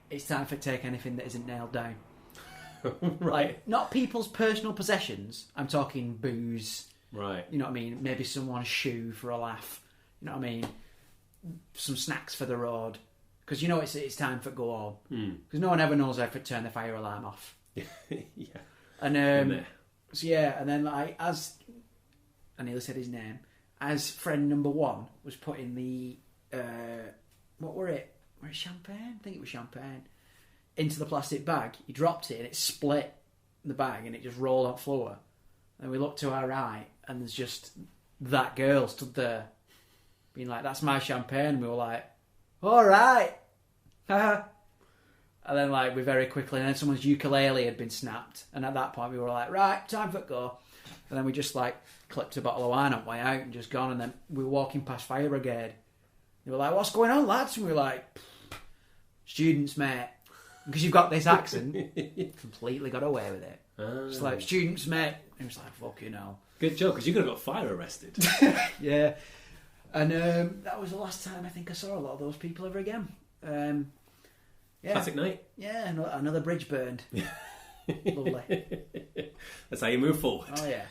it's time for take anything that isn't nailed down. Right. Like, not people's personal possessions. I'm talking booze. Right. You know what I mean? Maybe someone's shoe for a laugh. You know what I mean? Some snacks for the road. Because you know it's time for go home. Because no one ever knows how to turn the fire alarm off. Yeah. And so yeah, and then like as I nearly said his name, as friend number one was putting the what were it? Were it champagne? I think it was champagne. Into the plastic bag, he dropped it and it split the bag and it just rolled on the floor. And we looked to our right and there's just that girl stood there being like, "That's my champagne." And we were like, "All right." And then like we very quickly, and then someone's ukulele had been snapped, and at that point we were like, "Right, time for it go." And then we just like clipped a bottle of wine on way out and just gone. And then we were walking past fire brigade. They were like, "What's going on, lads?" And we were like, "Students, mate." Because you've got this accent, completely got away with it. It's like, "Students, mate." And it was like, "Fucking hell." Good job, because you could have got fire arrested. Yeah. And that was the last time I think I saw a lot of those people ever again. Yeah. Classic night. Yeah, another bridge burned. Lovely. That's how you move forward. Oh yeah.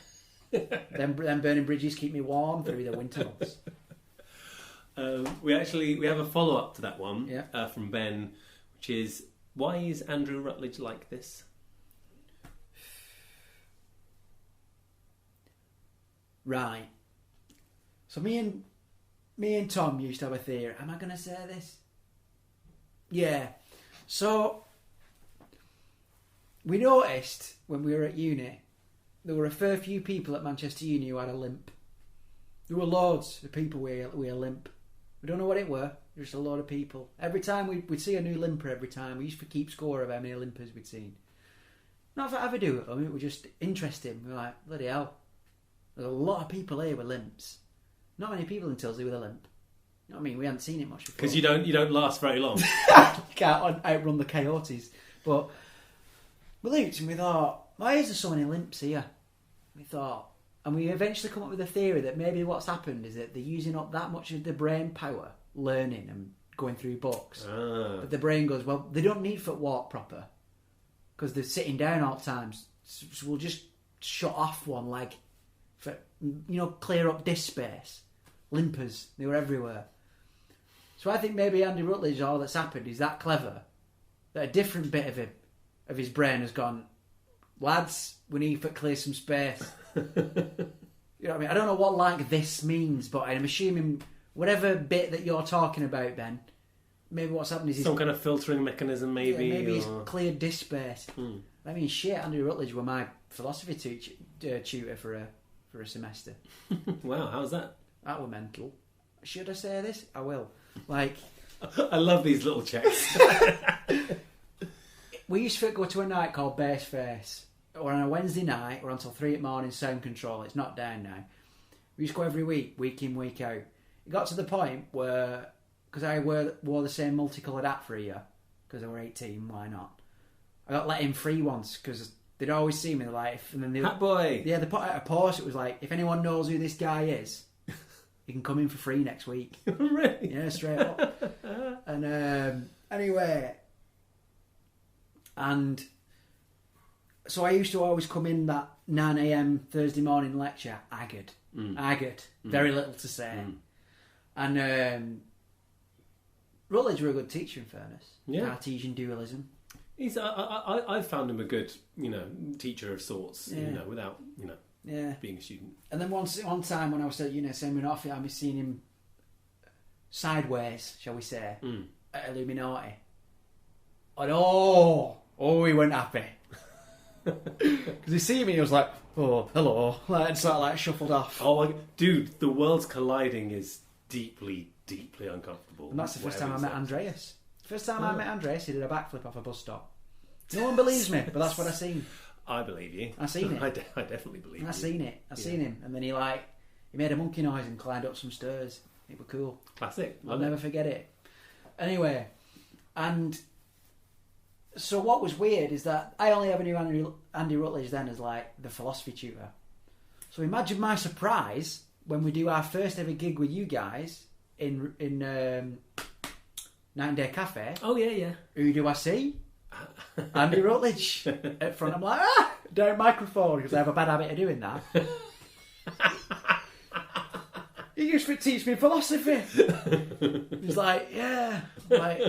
Them burning bridges keep me warm through the winter months. We have a follow up to that one from Ben, which is, why is Andrew Rutledge like this? Right. So me and Tom used to have a theory. Am I going to say this? Yeah. So we noticed when we were at uni, there were a fair few people at Manchester Uni who had a limp. There were loads of people with a limp. We don't know what it were. Just a lot of people. Every time we'd see a new limper every time. We used to keep score of how many limpers we'd seen. Not that I ever do it. I mean, it was just interesting. We were like, bloody hell. There's a lot of people here with limps. Not many people in Tilsley with a limp. You know what I mean? We hadn't seen it much before. Because you don't last very long. You can't outrun the coyotes. But we looked and we thought, why is there so many limps here? We thought, and we eventually come up with a theory that maybe what's happened is that they're using up that much of their brain power learning and going through books. But the brain goes, well, they don't need footwalk proper because they're sitting down all the time. So we'll just shut off one leg for, clear up disk space. Limpers, they were everywhere. So I think maybe Andy Rutledge, all that's happened, is that clever that a different bit of his brain has gone, lads, we need to clear some space. You know what I mean? I don't know what like this means, but I'm assuming whatever bit that you're talking about, Ben, maybe what's happened is some kind of filtering mechanism, maybe. Yeah, maybe he's cleared disk space. I mean, shit, Andy Rutledge were my philosophy tutor for a semester. Wow, how's that? That were mental. Should I say this? I will. Like, I love these little checks. We used to go to a night called Bass Face. Or on a Wednesday night, or until 3 a.m, sound control. It's not down now. We used to go every week in, week out. It got to the point where, because I wore the same multicoloured hat for a year, because I were 18, why not? I got let in free once, because they'd always see me, like, and then Hat boy! Yeah, they put out a post, it was like, if anyone knows who this guy is, he can come in for free next week. Really? Yeah, straight up. And anyway, and so I used to always come in that 9 a.m. Thursday morning lecture, haggard, very little to say. And Rutledge were a good teacher, in fairness. Yeah. Cartesian dualism. I've found him a good, teacher of sorts, without, being a student. And then one time when I was at Seminole, I was seeing him sideways, shall we say, at Illuminati. And he went happy. Because he see me, he was like, oh, hello, and sort of like shuffled off. Oh, dude, the worlds colliding is deeply, deeply uncomfortable. And that's the first time I met Andreas. First time I met Andreas, he did a backflip off a bus stop. No one believes me, but that's what I seen. I believe you. I seen it. I definitely believe you. I seen it. I seen him, and then he made a monkey noise and climbed up some stairs. It was cool. Classic. I'll never forget it. Anyway, and so what was weird is that I only ever knew Andy Rutledge then as like the philosophy tutor. So imagine my surprise when we do our first ever gig with you guys in Night and Day Cafe. Oh yeah. Who do I see? Andy Rutledge at front. I'm like, down microphone, because I have a bad habit of doing that. He used to teach me philosophy. He's like, yeah, like,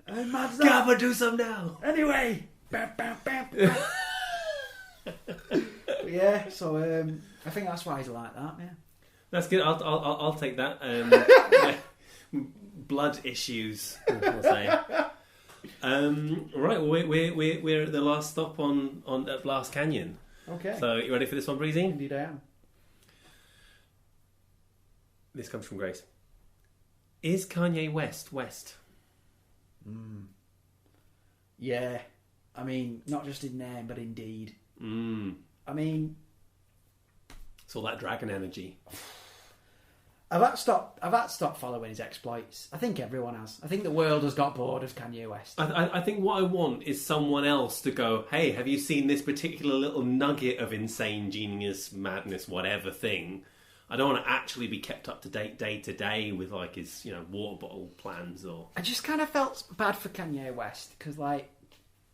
how mad's that? Gabba, do some now. Anyway, bam, bam, bam, bam. Yeah, so I think that's why he's like that. Yeah, that's good. I'll take that. Blood issues, I'll say. Right, well, we're at the last stop on at Blast Canyon. Okay. So you ready for this one, Breezy? Indeed, I am. This comes from Grace. Is Kanye West? Yeah, I mean, not just in name, but in deed. I mean, it's all that dragon energy. I've had to stop following his exploits. I think everyone has. I think the world has got bored of Kanye West. I think what I want is someone else to go, hey, have you seen this particular little nugget of insane genius, madness, whatever thing? I don't want to actually be kept up to date day to day with like his, water bottle plans or... I just kind of felt bad for Kanye West because, like,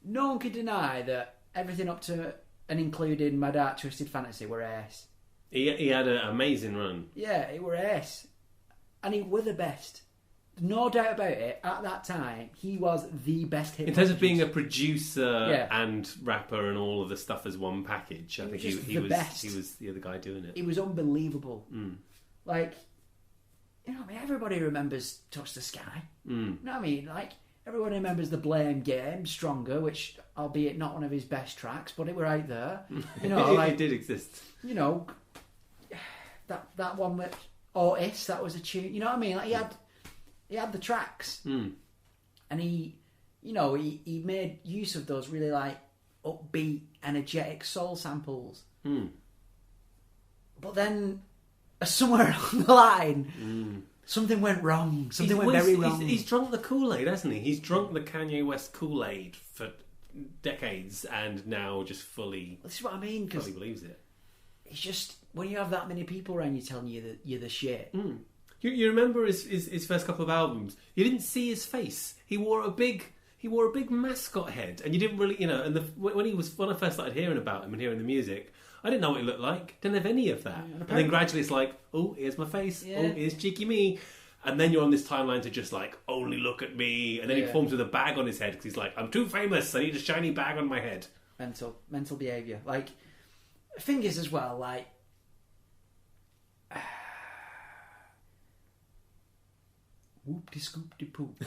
no one could deny that everything up to and including My Dark Twisted Fantasy were ace. He had an amazing run. Yeah, it were ace. And he were the best. No doubt about it. At that time, he was the best hip. In terms of being a producer and rapper and all of the stuff as one package, I think he was best. He was the other guy doing it. He was unbelievable. Like, everybody remembers Touch the Sky. You know what I mean? Like, everyone remembers the Blame Game, Stronger, which, albeit not one of his best tracks, but it were out there. It did exist. That one with Otis, that was a tune. You know what I mean? Like, he had the tracks, and he made use of those really like upbeat, energetic soul samples. But then somewhere along the line, something went wrong. Something went very wrong. He's drunk the Kool-Aid, hasn't he? He's drunk the Kanye West Kool-Aid for decades, and now just fully. This is what I mean, because fully believes it. It's just when you have that many people around you telling you that you're the shit. You remember his first couple of albums? You didn't see his face. He wore a big mascot head, and you didn't really, And when I first started hearing about him and hearing the music, I didn't know what he looked like. Didn't have any of that. And then gradually it's like, oh, here's my face. Yeah. Oh, here's cheeky me. And then you're on this timeline to just like, only look at me. And then he performs with a bag on his head because he's like, I'm too famous. I need a shiny bag on my head. Mental behaviour. Like, the thing is as well, like, whoop-de-scoop-de poop.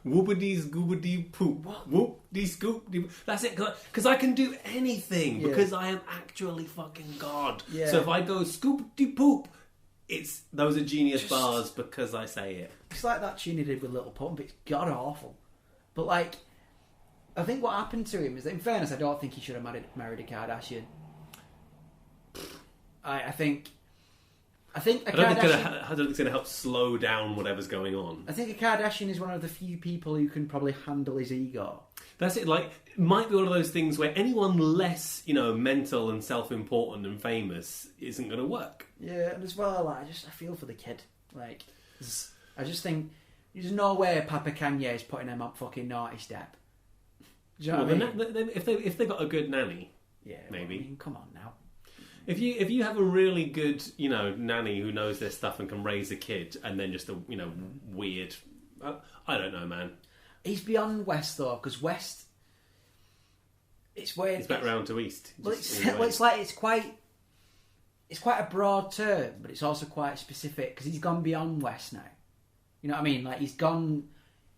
Whoopity-scoopity-poop. Whoop-de-scoop-de... That's it, because I can do anything, because I am actually fucking God. Yeah. So if I go scoop-de-poop, those are genius bars because I say it. It's like that tune he did with Little Pump. It's god-awful. But, like, I think what happened to him is that, in fairness, I don't think he should have married a Kardashian. I think I don't think it's going to help slow down whatever's going on. I think a Kardashian is one of the few people who can probably handle his ego. That's it. Like, it might be one of those things where anyone less, mental and self-important and famous isn't going to work. Yeah, and as well, like, I feel for the kid. Like, I just think there's no way Papa Kanye is putting him up fucking naughty step. Do you know what I mean? If they got a good nanny, maybe. Well, I mean, come on now. If you have a really good, nanny who knows their stuff and can raise a kid, and then just a, weird... I don't know, man. He's beyond West, though, because West it's weird. It's back round to east. Well, just all the way. it's quite a broad term, but it's also quite specific because he's gone beyond West now. You know what I mean? Like he's gone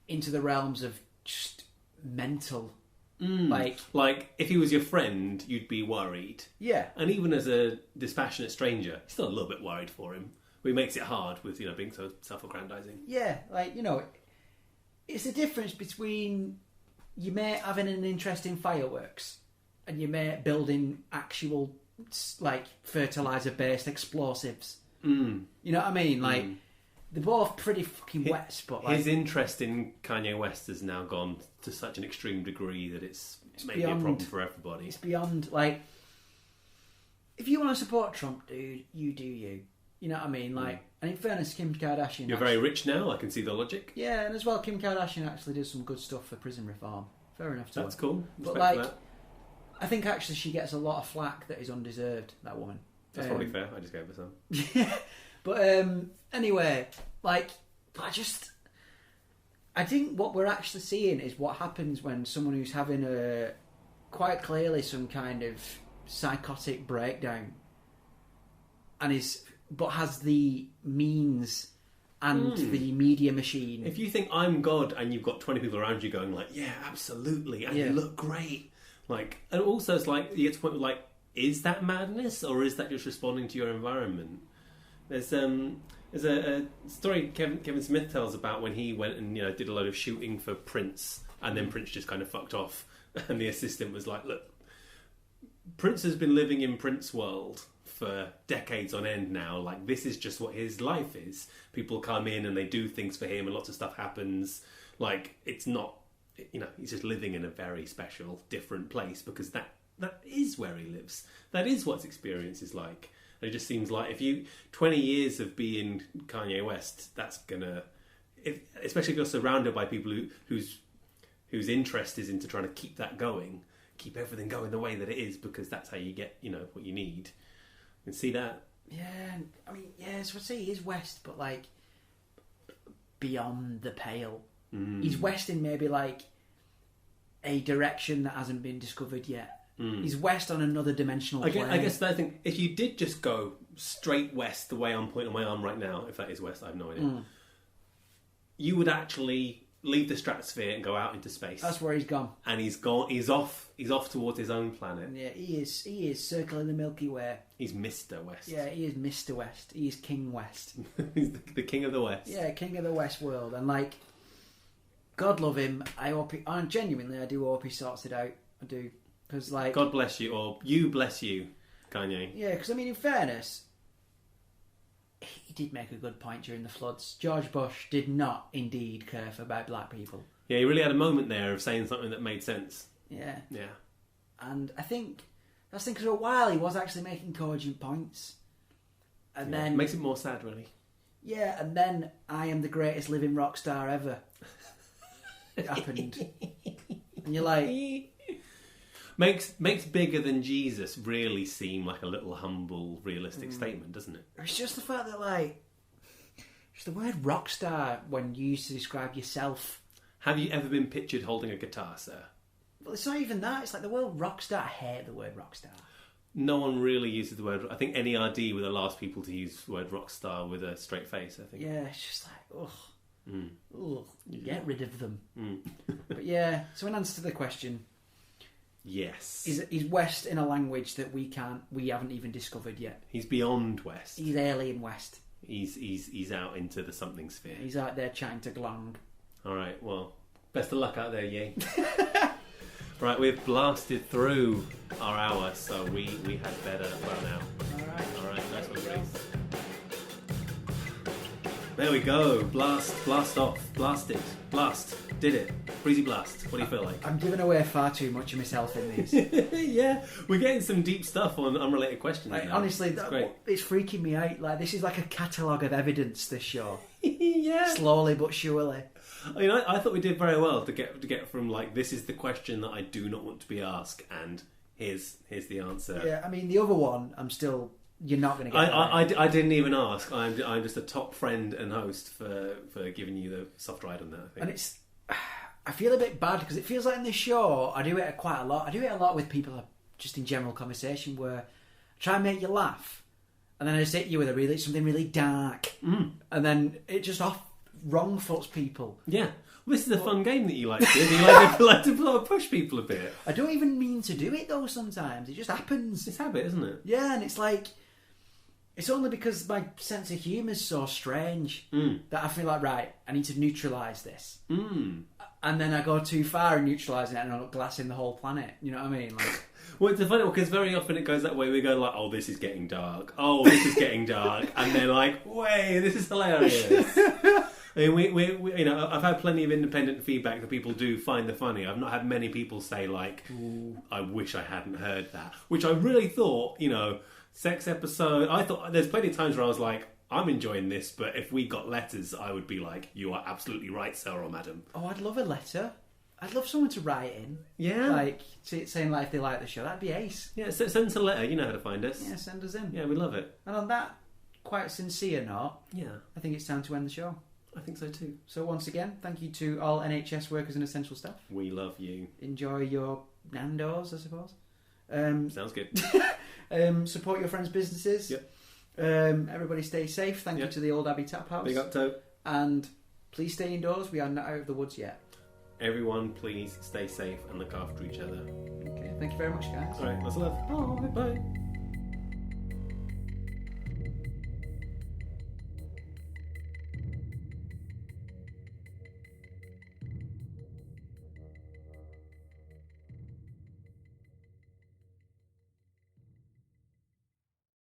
into the realms of just mental. Like if he was your friend, you'd be worried. Yeah. And even as a dispassionate stranger, you're still a little bit worried for him. But he makes it hard with being so self-aggrandizing. Yeah, like it's the difference between your mate having an interest in fireworks and your mate building actual like fertilizer-based explosives. You know what I mean? Like they're both pretty fucking West, but like his interest in Kanye West has now gone to such an extreme degree that it's maybe beyond, a problem for everybody. It's beyond like if you want to support Trump, dude, you do you. You know what I mean? Like, and in fairness, Kim Kardashian. You're very rich now. I can see the logic. Yeah, and as well, Kim Kardashian actually did some good stuff for prison reform. Fair enough to That's her. cool. But Respect like, that. I think actually she gets a lot of flack that is undeserved. That woman. That's probably fair. I just gave her some. Yeah, but anyway, like, I think what we're actually seeing is what happens when someone who's having quite clearly some kind of psychotic breakdown, but has the means and the media machine. If you think I'm God and you've got 20 people around you going like, yeah, absolutely, and you look great, like, and also it's like you get to the point where like, is that madness or is that just responding to your environment? There's a story Kevin Smith tells about when he went and did a load of shooting for Prince, and then Prince just kind of fucked off, and the assistant was like, look, Prince has been living in Prince world for decades on end now. Like, this is just what his life is. People come in and they do things for him and lots of stuff happens. Like, it's not, he's just living in a very special, different place because that is where he lives. That is what his experience is like. And it just seems like 20 years of being Kanye West, that's gonna, especially if you're surrounded by people whose interest is into trying to keep that going, keep everything going the way that it is, because that's how you get, what you need. You can see that. Yeah, I mean, yeah, so I'd say he is West, but like beyond the pale. He's West in maybe like a direction that hasn't been discovered yet. He's West on another dimensional plane. I guess I think if you did just go straight west the way I'm pointing my arm right now, if that is west, I have no idea, you would actually leave the stratosphere and go out into space. That's where he's gone. And he's gone. He's off towards his own planet. Yeah, he is circling the Milky Way. He's Mr. West. Yeah, he is Mr. West. He is King West. He's the king of the West. Yeah, king of the West world. And like, God love him. I hope I do hope he sorts it out. I do. Because like, God bless you, or you bless you, Kanye. Yeah, because I mean, in fairness, he did make a good point during the floods. George Bush did not indeed care about black people. Yeah, he really had a moment there of saying something that made sense. Yeah. Yeah. And I think that's the thing, because for a while he was actually making cogent points. And then... Makes it more sad, really. Yeah, and then I am the greatest living rock star ever. It happened. And you're like... Makes bigger than Jesus really seem like a little humble, realistic statement, doesn't it? It's just the fact that, like, it's the word rock star when you use to describe yourself. Have you ever been pictured holding a guitar, sir? Well, it's not even that. It's like the word rock star. I hate the word rock star. No one really uses the word... I think NERD were the last people to use the word rock star with a straight face, I think. Yeah, it's just like, ugh. Ugh. Get rid of them. But yeah, so in answer to the question... Yes. He's West in a language that we haven't even discovered yet. He's beyond West. He's alien West. He's out into the something sphere. He's out there chatting to Glong. Alright, well, best of luck out there, Ye. Right, we've blasted through our hour, so we had better well now. Alright, nice one, Breeze. There we go. Blast off. Blasted. Blast. Did it. Breezy blast. What do you feel like? I'm giving away far too much of myself in these. Yeah, we're getting some deep stuff on unrelated questions. Like, now. honestly, Great. it's freaking me out. Like, this is like a catalogue of evidence, this show. Yeah. Slowly but surely. I mean, I thought we did very well to get from like, this is the question that I do not want to be asked, and here's the answer. Yeah, I mean, the other one, you're not going to get I didn't even ask. I'm just a top friend and host for giving you the soft ride on that, I think. And it's... I feel a bit bad because it feels like in this show I do it quite a lot. I do it a lot with people just in general conversation where I try and make you laugh, and then I just hit you with something really dark, and then it just wrongfoots people. Yeah. Well, this is a fun game that you like to do. You like to push people a bit. I don't even mean to do it though. Sometimes it just happens. It's habit, isn't it? Yeah, and it's like. It's only because my sense of humour is so strange that I feel like, right, I need to neutralise this. And then I go too far in neutralising it and I look glassing the whole planet. You know what I mean? Like, well, it's funny because very often it goes that way. We go like, oh, this is getting dark. Oh, this is getting dark. And they're like, wait, this is hilarious. I mean, we you know, I've had plenty of independent feedback that people do find the funny. I've not had many people say like, I wish I hadn't heard that. Which I really thought, you know, sex episode. I thought there's plenty of times where I was like, I'm enjoying this, but if we got letters, I would be like, you are absolutely right, sir or madam. oh, I'd love a letter. I'd love someone to write in. Yeah. Like, saying like if they like the show. That'd be ace. Yeah, send us a letter. You know how to find us. Yeah, send us in. Yeah, we love it. And on that quite sincere note, Yeah, I think it's time to end the show. I think so too. So once again, thank you to all NHS workers and essential staff. We love you. Enjoy your Nando's, I suppose. Sounds good. Support your friends' businesses. Yep. Everybody stay safe. Thank you Yep. to the Old Abbey Tap House. Big up, Toe. And please stay indoors. We are not out of the woods yet. Everyone, please stay safe and look after each other. Okay, thank you very much, guys. All right, lots of love. Bye. Bye.